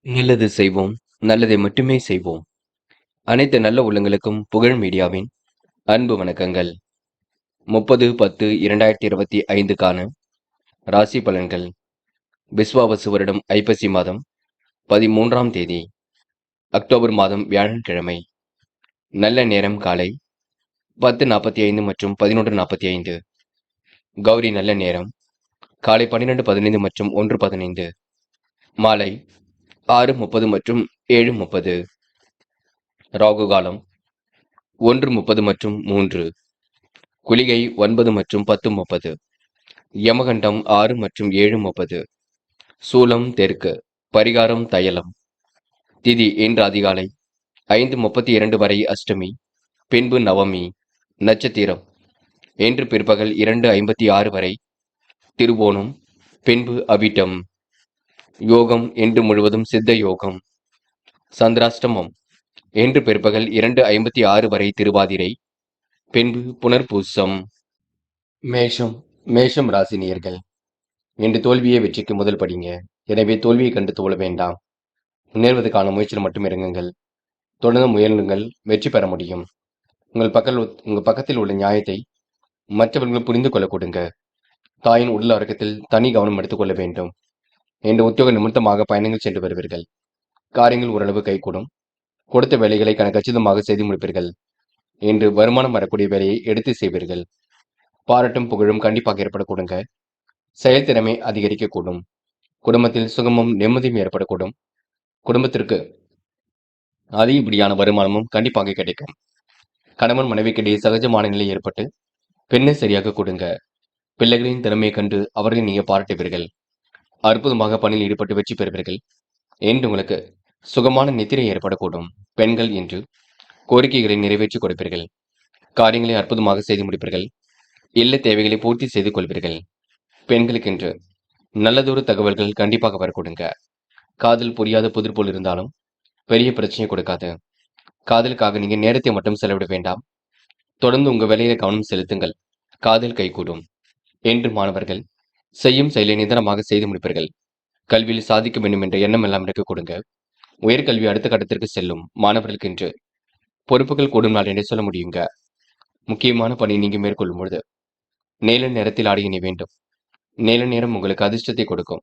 நல்லது செய்வோம், நல்லதை மட்டுமே செய்வோம். அனைத்து நல்ல உள்ளங்களுக்கும் புகழ் மீடியாவின் அன்பு வணக்கங்கள். 30/10/2025க்கான ராசி பலன்கள். விஸ்வாவசு வருடம் ஐப்பசி மாதம் 13ஆம் தேதி, அக்டோபர் மாதம் வியாழக்கிழமை. நல்ல நேரம் காலை 10:45 மற்றும் 11:45. கௌரி நல்ல நேரம் காலை 12:15 மற்றும் 1:15. மாலை 6:30 மற்றும் 7:30. ராகு காலம் 1:30 மற்றும் 3. குளிகை 9 மற்றும் 10:30. யமகண்டம் 6 மற்றும் 7:30. சூலம் தெற்கு. பரிகாரம் தையலம். திதி இன்று அதிகாலை 5:32 வரை அஷ்டமி, பின்பு நவமி. நட்சத்திரம் இன்று பிற்பகல் 2:56 வரை திருவோணம், பின்பு அவிட்டம். யோகம் இன்று முழுவதும் சித்த யோகம். சந்திராஷ்டமம் இன்று பிற்பகல் 2:56 வரை திருவாதிரை, பின்பு புனர்பூசம். மேஷம் ராசி நேயர்கள். இன்று தோல்வியே வெற்றிக்கு முதல் படிங்க. எனவே தோல்வியை கண்டு துவள வேண்டாம். முன்னேறுவதற்கான முயற்சியில் மட்டும் இறங்குங்கள். தொடர்ந்து முயலுங்கள், வெற்றி பெற முடியும். உங்கள் பக்கத்தில் உள்ள நியாயத்தை மற்றவர்கள் புரிந்து கொள்ள கொடுங்க. தாயின் உடல் ஆரோக்கியத்தில் தனி கவனம் எடுத்துக்கொள்ள வேண்டும். இன்று உத்தியோக நிமித்தமாக பயணங்கள் சென்று வருவீர்கள். காரியங்கள் ஓரளவு கைகூடும். கொடுத்த வேலைகளை கச்சிதமாக செய்து முடிப்பீர்கள். இன்று வருமானம் வரக்கூடிய வேலையை எடுத்து செய்வீர்கள். பாராட்டும் புகழும் கண்டிப்பாக ஏற்படக்கூடுங்க. செயல்திறமை அதிகரிக்கக்கூடும். குடும்பத்தில் சுகமும் நிம்மதியும் ஏற்படக்கூடும். குடும்பத்திற்கு அதிகப்படியான வருமானமும் கண்டிப்பாக கிடைக்கும். கணவன் மனைவிக்கிடையே சகஜமான நிலை ஏற்பட்டு பெண்ணை சரியாக கொடுங்க. பிள்ளைகளின் திறமையை கண்டு அவர்களை நீங்க பாராட்டுவீர்கள். அற்புதமாக பணியில் ஈடுபட்டு வெற்றி பெறுவீர்கள். என்று உங்களுக்கு சுகமான நித்திரை ஏற்படக்கூடும். பெண்கள் என்று கோரிக்கைகளை நிறைவேற்றி கொடுப்பீர்கள். காரியங்களை அற்புதமாக செய்து முடிப்பீர்கள். இல்ல தேவைகளை பூர்த்தி செய்து கொள்வீர்கள். பெண்களுக்கென்று நல்லதொரு தகவல்கள் கண்டிப்பாக வரக்கூடுங்க. காதல் புரியாத புதிர் போல் இருந்தாலும் பெரிய பிரச்சனையை கொடுக்காது. காதலுக்காக நீங்க நேரத்தை மட்டும் செலவிட வேண்டாம். தொடர்ந்து உங்க வேலையில கவனம் செலுத்துங்கள். காதல் கைகூடும். என்று மாணவர்கள் செய்யும் செயலை நிதானமாக செய்து முடிப்பீர்கள். கல்வியில் சாதிக்க வேண்டும் என்ற எண்ணம் எல்லாம் இருக்க கொடுங்க. உயர்கல்வி அடுத்த கட்டத்திற்கு செல்லும் மாணவர்களுக்கு என்று பொறுப்புகள் கூடும் நாள் என்று சொல்ல முடியுங்க. முக்கியமான பணி நீங்க மேற்கொள்ளும் பொழுது நீல நேரத்தில் ஆடிய நீ வேண்டும். நீல நேரம் உங்களுக்கு அதிர்ஷ்டத்தை கொடுக்கும்.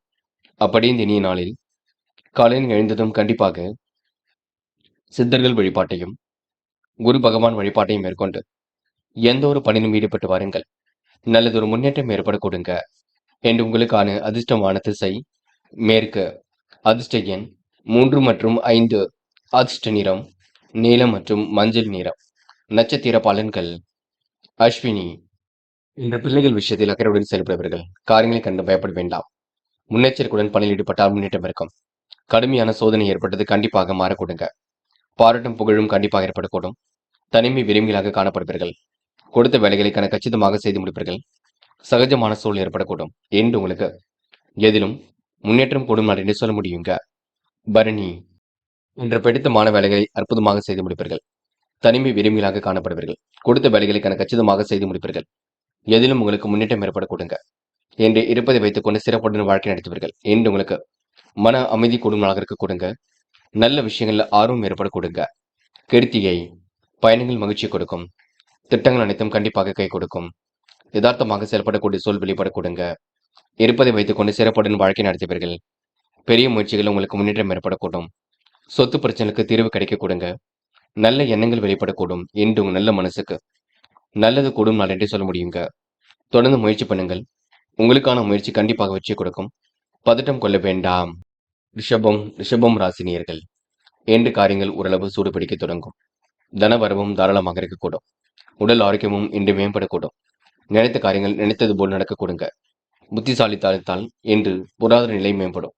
அப்படி இந்த இனிய நாளில் காலையில் எழுந்ததும் கண்டிப்பாக சித்தர்கள் வழிபாட்டையும் குரு பகவான் வழிபாட்டையும் மேற்கொண்டு எந்த ஒரு பணியிலும் ஈடுபட்டு வாருங்கள். நல்லதொரு முன்னேற்றம் ஏற்பட கொடுங்க. என்று உங்களுக்கான அதிர்ஷ்டமான திசை மேற்கு. அதிர்ஷ்ட எண் 3 மற்றும் 5. அதிர்ஷ்ட நிறம் நீலம் மற்றும் மஞ்சள் நிறம். நட்சத்திர பலன்கள். அஸ்வினி. இந்த பிள்ளைகள் விஷயத்தில் அக்கறையுடன் செயல்படுவீர்கள். காரியங்களை கண்டு பயப்பட வேண்டாம். முன்னெச்சரிக்கையுடன் பணியில் ஈடுபட்டால் முன்னேற்றம் இருக்கும். கடுமையான சோதனை ஏற்பட்டது கண்டிப்பாக மாறக்கூடுங்க. பாராட்டும் புகழும் கண்டிப்பாக ஏற்படக்கூடும். தனிமை விரும்பிகளாக காணப்படுவீர்கள். கொடுத்த வேலைகளை கச்சிதமாக செய்து முடிப்பீர்கள். சகஜமான சூழல் ஏற்படக்கூடும். என்று உங்களுக்கு எதிலும் முன்னேற்றம் கூடும் நாள் என்று சொல்ல முடியுங்க. பரணி. இன்று பிடித்தமான வேலைகளை அற்புதமாக செய்து முடிப்பீர்கள். தனிமை விரும்பிகளாக காணப்படுவீர்கள். கொடுத்த வேலைகளை கச்சிதமாக செய்து முடிப்பீர்கள். எதிலும் உங்களுக்கு முன்னேற்றம் ஏற்பட கொடுங்க. என்று இருப்பதை வைத்துக் கொண்டு சிறப்புடன் வாழ்க்கை நடத்துவீர்கள். என்று உங்களுக்கு மன அமைதி கூடும் நாளாக இருக்க கொடுங்க. நல்ல விஷயங்கள்ல ஆர்வம் ஏற்பட கொடுங்க. கிருத்திகை. பயணங்கள் மகிழ்ச்சி கொடுக்கும். திட்டங்கள் அனைத்தும் கண்டிப்பாக கை கொடுக்கும். யதார்த்தமாக செயல்படக்கூடிய சூழல் வெளிப்பட கொடுங்க. இருப்பதை வைத்துக் கொண்டு சிறப்புடன் வாழ்க்கை நடத்துவீர்கள். பெரிய முயற்சிகள் உங்களுக்கு முன்னேற்றம் ஏற்படக்கூடும். சொத்து பிரச்சனைக்கு தீர்வு கிடைக்க கொடுங்க. நல்ல எண்ணங்கள் வெளிப்படக்கூடும். என்று உங்க நல்ல மனசுக்கு நல்லது கூடும் நாள் என்று சொல்ல முடியுங்க. தொடர்ந்து முயற்சி பண்ணுங்கள். உங்களுக்கான முயற்சி கண்டிப்பாக வெற்றி கொடுக்கும். பதட்டம் கொள்ள வேண்டாம். ரிஷபம் ராசினியர்கள். என்று காரியங்கள் ஓரளவு சூடு பிடிக்க தொடங்கும். தனவரவும் தாராளமாக இருக்கக்கூடும். உடல் ஆரோக்கியமும் இன்று மேம்படக்கூடும். நினைத்த காரியங்கள் நினைத்தது போல் நடக்க கொடுங்க. புத்திசாலித்தால் என்று பொருளாதார நிலை மேம்படும்.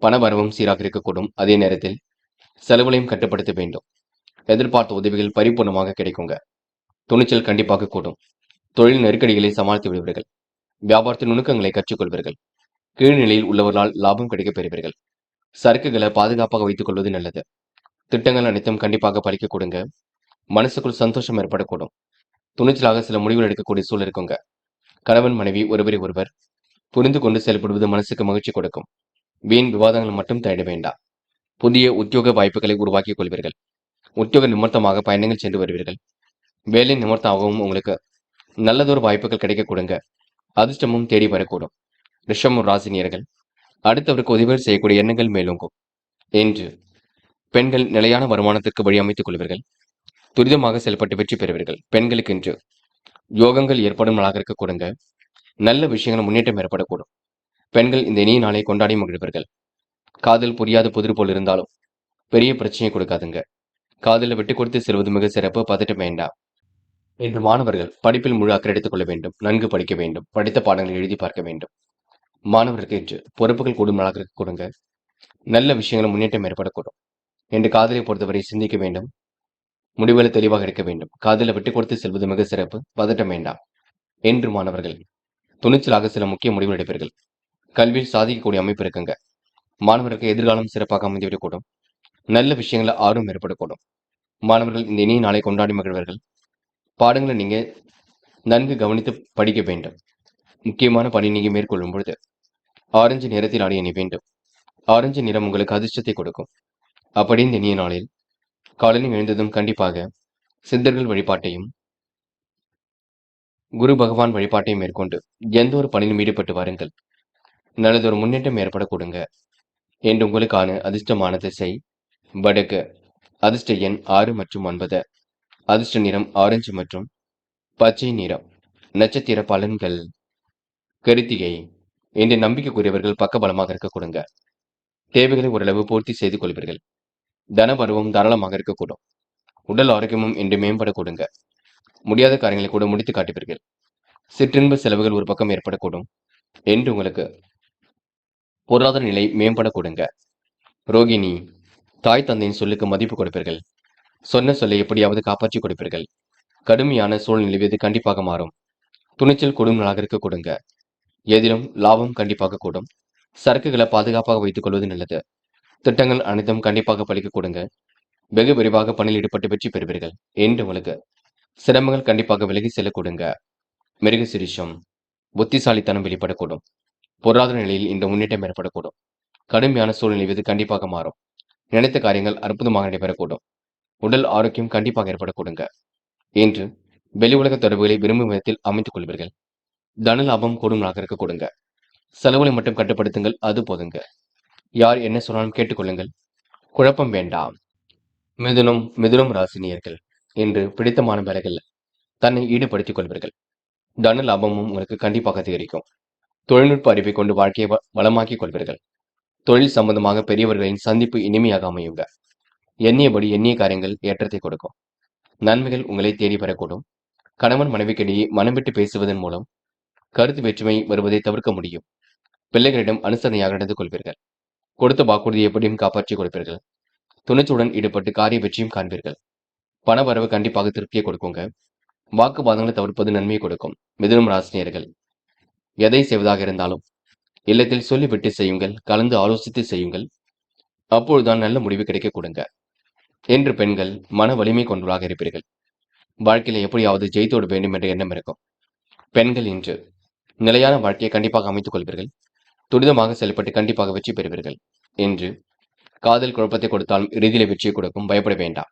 பண வரவும் சீராக இருக்கக்கூடும். அதே நேரத்தில் செலவுகளையும் கட்டுப்படுத்த வேண்டும். எதிர்பார்த்த உதவிகள் பரிபூர்ணமாக கிடைக்குங்க. துணிச்சல் கண்டிப்பாக கூடும். தொழில் நெருக்கடிகளை சமாளித்து விடுவீர்கள். வியாபாரத்தின் நுணுக்கங்களை கற்றுக்கொள்வீர்கள். கீழ்நிலையில் உள்ளவர்களால் லாபம் கிடைக்கப் பெறுவீர்கள். சரக்குகளை பாதுகாப்பாக வைத்துக் கொள்வது நல்லது. திட்டங்கள் அனைத்தும் கண்டிப்பாக பலிக்க கொடுங்க. மனசுக்குள் சந்தோஷம் ஏற்படக்கூடும். துணிச்சலாக சில முடிவுகள் எடுக்கக்கூடிய சூழல் இருக்குங்க. கணவன் மனைவி ஒருவரை ஒருவர் புரிந்து கொண்டு செயல்படுவது மனசுக்கு மகிழ்ச்சி கொடுக்கும். வீண் விவாதங்கள் மட்டும் தேட வேண்டாம். புதிய உத்தியோக வாய்ப்புகளை உருவாக்கிக் கொள்வீர்கள். உத்தியோக நிமித்தமாக பயணங்கள் சென்று வருவீர்கள். வேலை நிமித்தமாகவும் உங்களுக்கு நல்லதொரு வாய்ப்புகள் கிடைக்க கொடுங்க. அதிர்ஷ்டமும் தேடி வரக்கூடும். ரிஷபம் ராசினியர்கள் அடுத்தவருக்கு உதவிகள் செய்யக்கூடிய எண்ணங்கள் மேலோங்கும். என்று பெண்கள் நிலையான வருமானத்திற்கு வழி அமைத்துக் கொள்வீர்கள். துரிதமாக செயல்பட்டு வெற்றி பெறுவீர்கள். பெண்களுக்கு இன்று யோகங்கள் ஏற்படும் நாளாக இருக்க கொடுங்க. நல்ல விஷயங்கள் முன்னேற்றம் ஏற்படக்கூடும். பெண்கள் இந்த இனிய நாளை கொண்டாடி மகிழ்வீர்கள். காதல் புரியாத புதிர் போல் இருந்தாலும் பெரிய பிரச்சனையை கொடுக்காதுங்க. காதலை விட்டு கொடுத்து செல்வது மிக சிறப்பு. பதட்டம் வேண்டாம். இன்று மாணவர்கள் படிப்பில் முழு அக்கறை எடுத்துக் கொள்ள வேண்டும். நன்கு படிக்க வேண்டும். படித்த பாடங்களை எழுதி பார்க்க வேண்டும். மாணவருக்கு இன்று பொறுப்புகள் கூடும் நாளாக இருக்க கொடுங்க. நல்ல விஷயங்கள் முன்னேற்றம் ஏற்படக்கூடும். என்று காதலை பொறுத்தவரை சிந்திக்க வேண்டும். முடிவுகள் தெளிவாக இருக்க வேண்டும். காதலை விட்டுக் கொடுத்து செல்வது மிக சிறப்பு. பதட்டம் வேண்டாம். என்று மாணவர்கள் துணிச்சலாக சில முக்கிய முடிவுகள் எடுப்பீர்கள். கல்வியில் சாதிக்கக்கூடிய அமைப்பு இருக்குங்க. மாணவருக்கு எதிர்காலம் சிறப்பாக அமைந்துவிடக்கூடும். நல்ல விஷயங்களை ஆர்வம் ஏற்படக்கூடும். மாணவர்கள் இந்த இனிய நாளை கொண்டாடி மகிழ்வர்கள். பாடங்களை நீங்க நன்கு கவனித்து படிக்க வேண்டும். முக்கியமான பணி நீங்க மேற்கொள்ளும் பொழுது ஆரஞ்சு நிறத்தில் ஆடை அணி வேண்டும். ஆரஞ்சு நிறம் உங்களுக்கு அதிர்ஷ்டத்தை கொடுக்கும். அப்படி இந்த இனிய நாளில் காலையில் எழுந்ததும் கண்டிப்பாக சித்தர்கள் வழிபாட்டையும் குரு பகவான் வழிபாட்டையும் மேற்கொண்டு எந்த ஒரு பணியிலும் ஈடுபட்டு வாருங்கள். நல்லதொரு முன்னேற்றம் ஏற்பட கொடுங்க. என்று உங்களுக்கான அதிர்ஷ்டமான திசை வடக்கு. அதிர்ஷ்ட எண் 6 மற்றும் 9. அதிர்ஷ்ட நிறம் ஆரஞ்சு மற்றும் பச்சை நிறம். நட்சத்திர பலன்கள். கருத்திகை. இன்று நம்பிக்கைக்குரியவர்கள் பக்கபலமாக இருக்க கொடுங்க. தேவைகளை ஓரளவு பூர்த்தி செய்து கொள்வீர்கள். தனபருவம் தாராளமாக இருக்கக்கூடும். உடல் ஆரோக்கியமும் இன்று மேம்பட கொடுங்க. முடியாத காரியங்களை கூட முடித்து காட்டுவீர்கள். சிற்றின்ப செலவுகள் ஒரு பக்கம் ஏற்படக்கூடும். என்று உங்களுக்கு பொருளாதார நிலை மேம்பட கொடுங்க. ரோகிணி. தாய் தந்தையின் சொல்லுக்கு மதிப்பு கொடுப்பீர்கள். சொன்ன சொல்லை எப்படியாவது காப்பாற்றி கொடுப்பீர்கள். கடுமையான சூழ்நிலை இது கண்டிப்பாக மாறும். துணிச்சல் கூடும் நாளாக இருக்க கொடுங்க. எதிலும் லாபம் கண்டிப்பாக கூடும். சரக்குகளை பாதுகாப்பாக வைத்துக் கொள்வது நல்லது. திட்டங்கள் அனைத்தும் கண்டிப்பாக பலிக்க கொடுங்க. வெகு விரைவாக பணியில் ஈடுபட்டு வெற்றி பெறுவீர்கள். என்று உங்களுக்கு சிரமங்கள் கண்டிப்பாக விலகி செல்ல கொடுங்க. மிருக சிரிஷம். புத்திசாலித்தனம் வெளிப்படக்கூடும். பொருளாதார நிலையில் இந்த முன்னேற்றம் ஏற்படக்கூடும். கடுமையான சூழ்நிலை இது கண்டிப்பாக மாறும். நினைத்த காரியங்கள் அற்புதமாக நடைபெறக்கூடும். உடல் ஆரோக்கியம் கண்டிப்பாக ஏற்படக்கூடுங்க. என்று வெளி உலக தொடர்புகளை விரும்பும் விதத்தில் அமைத்துக் கொள்வீர்கள். தன லாபம் கூடும் நாளாக இருக்க கொடுங்க. செலவுகளை மட்டும் கட்டுப்படுத்துங்கள். அது போதுங்க. யார் என்ன சொன்னாலும் கேட்டுக்கொள்ளுங்கள். குழப்பம் வேண்டாம். மிதுனம் ராசினியர்கள் என்று பிடித்தமான வேலைகள் தன்னை ஈடுபடுத்திக் கொள்வீர்கள். தன லாபமும் உங்களுக்கு கண்டிப்பாக அதிகரிக்கும். தொழில்நுட்ப அறிவை கொண்டு வாழ்க்கையை வளமாக்கிக் கொள்வீர்கள். தொழில் சம்பந்தமாக பெரியவர்களின் சந்திப்பு இனிமையாக அமையுங்க. எண்ணியபடி எண்ணிய காரியங்கள் ஏற்றத்தை கொடுக்கும். நன்மைகள் உங்களை தேடி பெறக்கூடும். கணவன் மனைவிக்கிடையே மனம் விட்டு பேசுவதன் மூலம் கருத்து வேற்றுமை வருவதை தவிர்க்க முடியும். பிள்ளைகளிடம் அனுசரணையாக நடந்து கொள்வீர்கள். கொடுத்த வாக்குறுதியை எப்படியும் காப்பாற்றிக் கொடுப்பீர்கள். துணிச்சுடன் ஈடுபட்டு காரிய வெற்றியும் காண்பீர்கள். பண வரவு கண்டிப்பாக திருப்தியை கொடுக்குங்க. வாக்குவாதங்களை தவிர்ப்பது நன்மையை கொடுக்கும். மிதுனம் ராசினியர்கள் எதை செய்வதாக இருந்தாலும் இல்லத்தில் சொல்லிவிட்டு செய்யுங்கள். கலந்து ஆலோசித்து செய்யுங்கள். அப்பொழுதுதான் நல்ல முடிவு கிடைக்க கொடுங்க. என்று பெண்கள் மன வலிமை கொண்டவர்களாக இருப்பீர்கள். வாழ்க்கையில எப்படியாவது ஜெயித்தோட வேண்டும் என்ற எண்ணம் இருக்கும். பெண்கள் இன்று நிலையான வாழ்க்கையை கண்டிப்பாக அமைத்துக் கொள்வீர்கள். துரிதமாக செயல்பட்டு கண்டிப்பாக வெற்றி பெறுவீர்கள். என்று காதல் குழப்பத்தை கொடுத்தாலும் இறுதியில வெற்றியை கொடுக்கும். பயப்பட வேண்டாம்.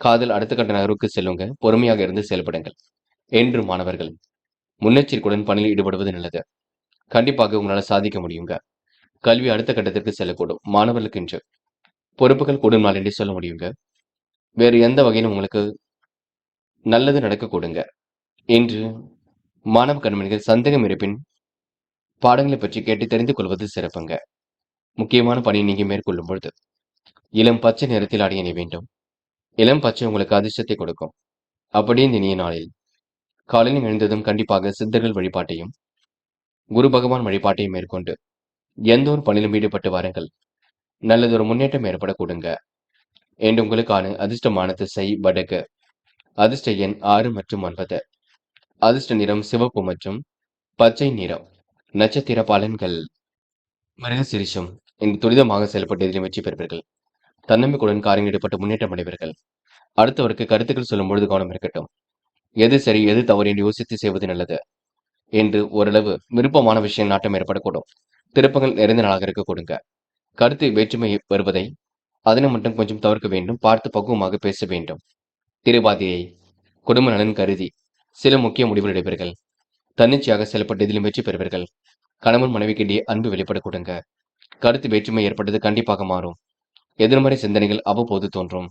காதல் அடுத்த கட்ட நகருக்கு செல்லுங்க. பொறுமையாக இருந்து செயல்படுங்கள். என்று மாணவர்கள் முன்னெச்சரிக்கையுடன் பணியில் ஈடுபடுவது நல்லது. கண்டிப்பாக உங்களால் சாதிக்க முடியுங்க. கல்வி அடுத்த கட்டத்திற்கு செல்லக்கூடும். மாணவர்களுக்கு இன்று பொறுப்புகள் கூடும் நாள் என்று சொல்ல முடியுங்க. வேறு எந்த வகையிலும் உங்களுக்கு நல்லது நடக்க கொடுங்க. என்று மாணவ கண்மணிகள் சந்தேகம் இருப்பின் பாடங்களை பற்றி கேட்டு தெரிந்து கொள்வது சிறப்புங்க. முக்கியமான பணியை நீங்க மேற்கொள்ளும் பொழுது இளம் பச்சை நிறத்தில் அடைய வேண்டும். இளம் பச்சை உங்களுக்கு அதிர்ஷ்டத்தை கொடுக்கும். அப்படியே இந்த இனிய நாளில் காலையில் எழுந்ததும் கண்டிப்பாக சித்தர்கள் வழிபாட்டையும் குரு பகவான் வழிபாட்டையும் மேற்கொண்டு எந்த ஒரு பணியிலும் ஈடுபட்டு வாருங்கள். நல்லதொரு முன்னேற்றம் ஏற்பட கொடுங்க. என்று உங்களுக்கான அதிர்ஷ்டமான திசை வடக்கு. அதிர்ஷ்ட எண் 6 மற்றும் 9. அதிர்ஷ்ட நிறம் சிவப்பு மற்றும் பச்சை நிறம். நட்சத்திர பலன்கள். மிருகசிரிஷம் இன்று துரிதமாக செயல்பட்டு இதில் வெற்றி பெறுவீர்கள். தன்னம்பிக்கையுடன் காரியம் ஈடுபட்டு முன்னேற்றம் அடைவீர்கள். அடுத்தவருக்கு கருத்துக்கள் சொல்லும் பொழுது கவனம் இருக்கட்டும். எது சரி எது தவறு என்று யோசித்து செய்வது நல்லது. என்று ஓரளவு விருப்பமான விஷயம் நாட்டம் ஏற்படக்கூடும். திருப்பங்கள் நிறைந்த நாளாக இருக்க கொடுங்க. கருத்து வேற்றுமை வருவதை அதனை மட்டும் கொஞ்சம் தவிர்க்க வேண்டும். பார்த்து பக்குவமாக பேச வேண்டும். திருவாதிரை குடும்ப நலன் கருதி சில முக்கிய முடிவுகள் எடுப்பீர்கள். தன்னிச்சையாக செயல்பட்டு இதிலும் வெற்றி பெறுவீர்கள். கணவன் மனைவிக்கிடையே அன்பு வெளிப்பட கொடுங்க. கருத்து வேற்றுமை ஏற்பட்டது கண்டிப்பாக மாறும். எதிர்மறை சிந்தனைகள் அவ்வப்போது தோன்றும்.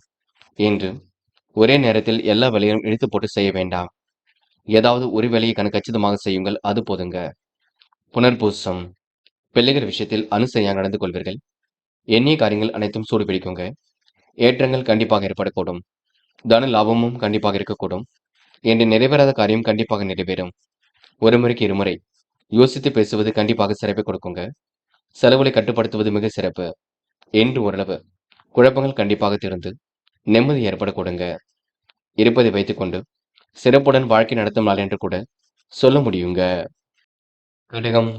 என்று ஒரே நேரத்தில் எல்லா வேலையும் இழுத்து போட்டு செய்ய வேண்டாம். ஏதாவது ஒரு வேலையை கச்சிதமாக செய்யுங்கள், அது போதுங்க. புனர்பூசம் பிள்ளைகள் விஷயத்தில் அனுசரியாக நடந்து கொள்வீர்கள். எண்ணிய காரியங்கள் அனைத்தும் சூடு பிடிக்குங்க. ஏற்றங்கள் கண்டிப்பாக ஏற்படக்கூடும். தன லாபமும் கண்டிப்பாக இருக்கக்கூடும். என்று நிறைவேறாத காரியம் கண்டிப்பாக நிறைவேறும். ஒரு முறைக்கு இருமுறை யோசித்து பேசுவது கண்டிப்பாக சிறப்பை கொடுக்குங்க. செலவுகளை கட்டுப்படுத்துவது மிக சிறப்பு. என்று ஓரளவு குழப்பங்கள் கண்டிப்பாக திருந்து நிம்மதி ஏற்பட கொடுங்க. இருப்பதை வைத்துக்கொண்டு சிறப்புடன் வாழ்க்கை நடத்தும் நாள் என்று கூட சொல்ல முடியுங்க.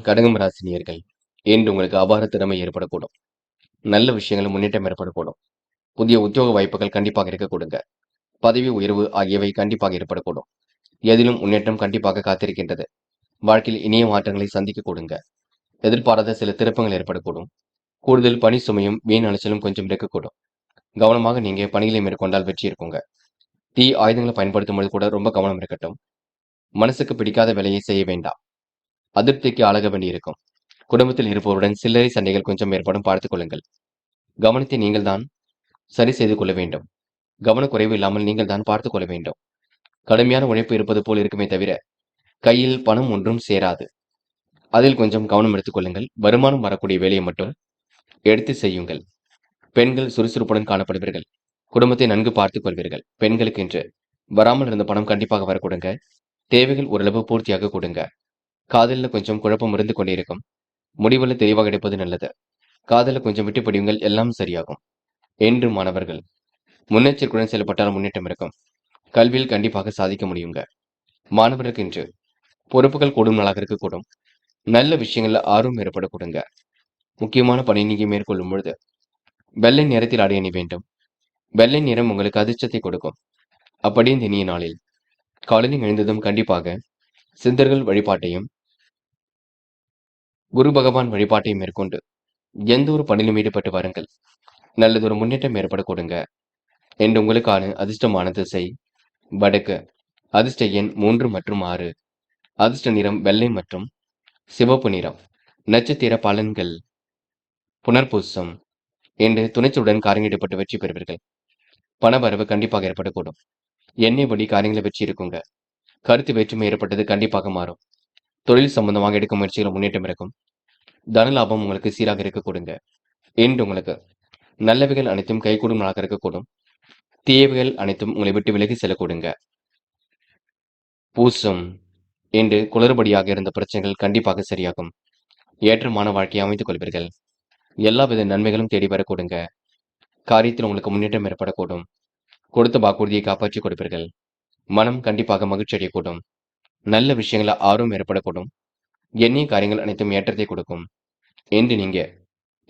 கடகம் ராசினியர்கள் என்று உங்களுக்கு அபார திறமை ஏற்படக்கூடும். நல்ல விஷயங்கள் முன்னேற்றம் ஏற்படக்கூடும். புதிய உத்தியோக வாய்ப்புகள் கண்டிப்பாக இருக்க கொடுங்க. பதவி உயர்வு ஆகியவை கண்டிப்பாக ஏற்படக்கூடும். எதிலும் முன்னேற்றம் கண்டிப்பாக காத்திருக்கின்றது. வாழ்க்கையில் இனிய மாற்றங்களை சந்திக்க கொடுங்க. எதிர்பாராத சில திருப்பங்கள் ஏற்படக்கூடும். கூடுதல் பணி சுமையும் வீண் அலைச்சலும் கொஞ்சம் இருக்கக்கூடும். கவனமாக நீங்க பணிகளை மேற்கொண்டால் வெற்றி இருக்குங்க. தீ ஆயுதங்களை பயன்படுத்தும் போது கூட ரொம்ப கவனம் இருக்கட்டும். மனசுக்கு பிடிக்காத வேலையை செய்ய வேண்டாம். அதிருப்திக்கு ஆளாக வேண்டியிருக்கும். குடும்பத்தில் இருப்பவருடன் சில்லறை சண்டைகள் கொஞ்சம் ஏற்படும், பார்த்துக் கொள்ளுங்கள். கவனத்தை நீங்கள் தான் சரி செய்து கொள்ள வேண்டும். கவனக்குறைவு இல்லாமல் நீங்கள் தான் பார்த்துக் கொள்ள வேண்டும். கடுமையான உழைப்பு இருப்பது போல் இருக்குமே தவிர கையில் பணம் ஒன்றும் சேராது. அதில் கொஞ்சம் கவனம் எடுத்துக் கொள்ளுங்கள். வருமானம் வரக்கூடிய வேலையை மட்டும் எடுத்து செய்யுங்கள். பெண்கள் சுறுசுறுப்புடன் காணப்படுவீர்கள். குடும்பத்தை நன்கு பார்த்துக் கொள்வீர்கள். பெண்களுக்கு என்று வராமல் இருந்த பணம் கண்டிப்பாக வர கொடுங்க. தேவைகள் ஓரளவு பூர்த்தியாக கொடுங்க. காதலில் கொஞ்சம் குழப்பம் இருந்து கொண்டே இருக்கும். முடிவுகளை தெளிவாக எடுப்பது நல்லது. காதலில் கொஞ்சம் விட்டு பிடியுங்கள், எல்லாம் சரியாகும். என்று மாணவர்கள் முன்னெச்சரிக்கையுடன் செயல்பட்டால் முன்னேற்றம் இருக்கும். கல்வியில் கண்டிப்பாக சாதிக்க முடியுங்க. மாணவர்களுக்கு இன்று பொறுப்புகள் கூடும் நாளாக இருக்கக்கூடும். நல்ல விஷயங்கள்ல ஆர்வம் ஏற்பட கொடுங்க. முக்கியமான பணி நீங்க மேற்கொள்ளும் பொழுது வெள்ளை நிறத்தில் ஆடை அணி வேண்டும். வெள்ளை நிறம் உங்களுக்கு அதிர்ஷ்டத்தை கொடுக்கும். அப்படி இந்த இனிய நாளில் காலையில் எழுந்ததும் கண்டிப்பாக சித்தர்கள் வழிபாட்டையும் குரு பகவான் வழிபாட்டையும் மேற்கொண்டு எந்த ஒரு பணியிலும் ஈடுபட்டு வாருங்கள். நல்லதொரு முன்னேற்றம் ஏற்பட கொடுங்க. என்று உங்களுக்கான அதிர்ஷ்டமான திசை வடக்கு. அதிர்ஷ்ட எண் 3 மற்றும் 6. அதிர்ஷ்ட நிறம் வெள்ளை மற்றும் சிவப்பு நிறம். நட்சத்திர பலன்கள். புனர்பூசம் என்று துணிச்சலுடன் காரியங்கள் ஈடுபட்டு வெற்றி பெறுவீர்கள். பணவரவு கண்டிப்பாக ஏற்படக்கூடும். எண்ணெய்படி காரியங்களை வெற்றி இருக்குங்க. கருத்து வேற்றுமை ஏற்பட்டது கண்டிப்பாக மாறும். தொழில் சம்பந்தமாக எடுக்கும் முயற்சிகள் முன்னேற்றம் இருக்கும். தன லாபம் உங்களுக்கு சீராக இருக்க கொடுங்க. என்று உங்களுக்கு நல்லவைகள் அனைத்தும் கைகூடும் நாளாக இருக்கக்கூடும். தீயவைகள் அனைத்தும் உங்களை விட்டு விலகி செல்லக்கூடுங்க. பூசம் என்று குளறுபடியாக இருந்த பிரச்சனைகள் கண்டிப்பாக சரியாகும். ஏற்றமான வாழ்க்கையை அமைத்துக் கொள்வீர்கள். எல்லாவித நன்மைகளும் தேடி வர கொடுங்க. காரியத்தில் உங்களுக்கு முன்னேற்றம் ஏற்படக்கூடும். கொடுத்த வாக்குறுதியை காப்பாற்றிக் கொடுப்பீர்கள். மனம் கண்டிப்பாக மகிழ்ச்சி அடையக்கூடும். நல்ல விஷயங்கள ஆர்வம் ஏற்படக்கூடும். எண்ணிய காரியங்கள் அனைத்தும் ஏற்றத்தை கொடுக்கும். என்று நீங்க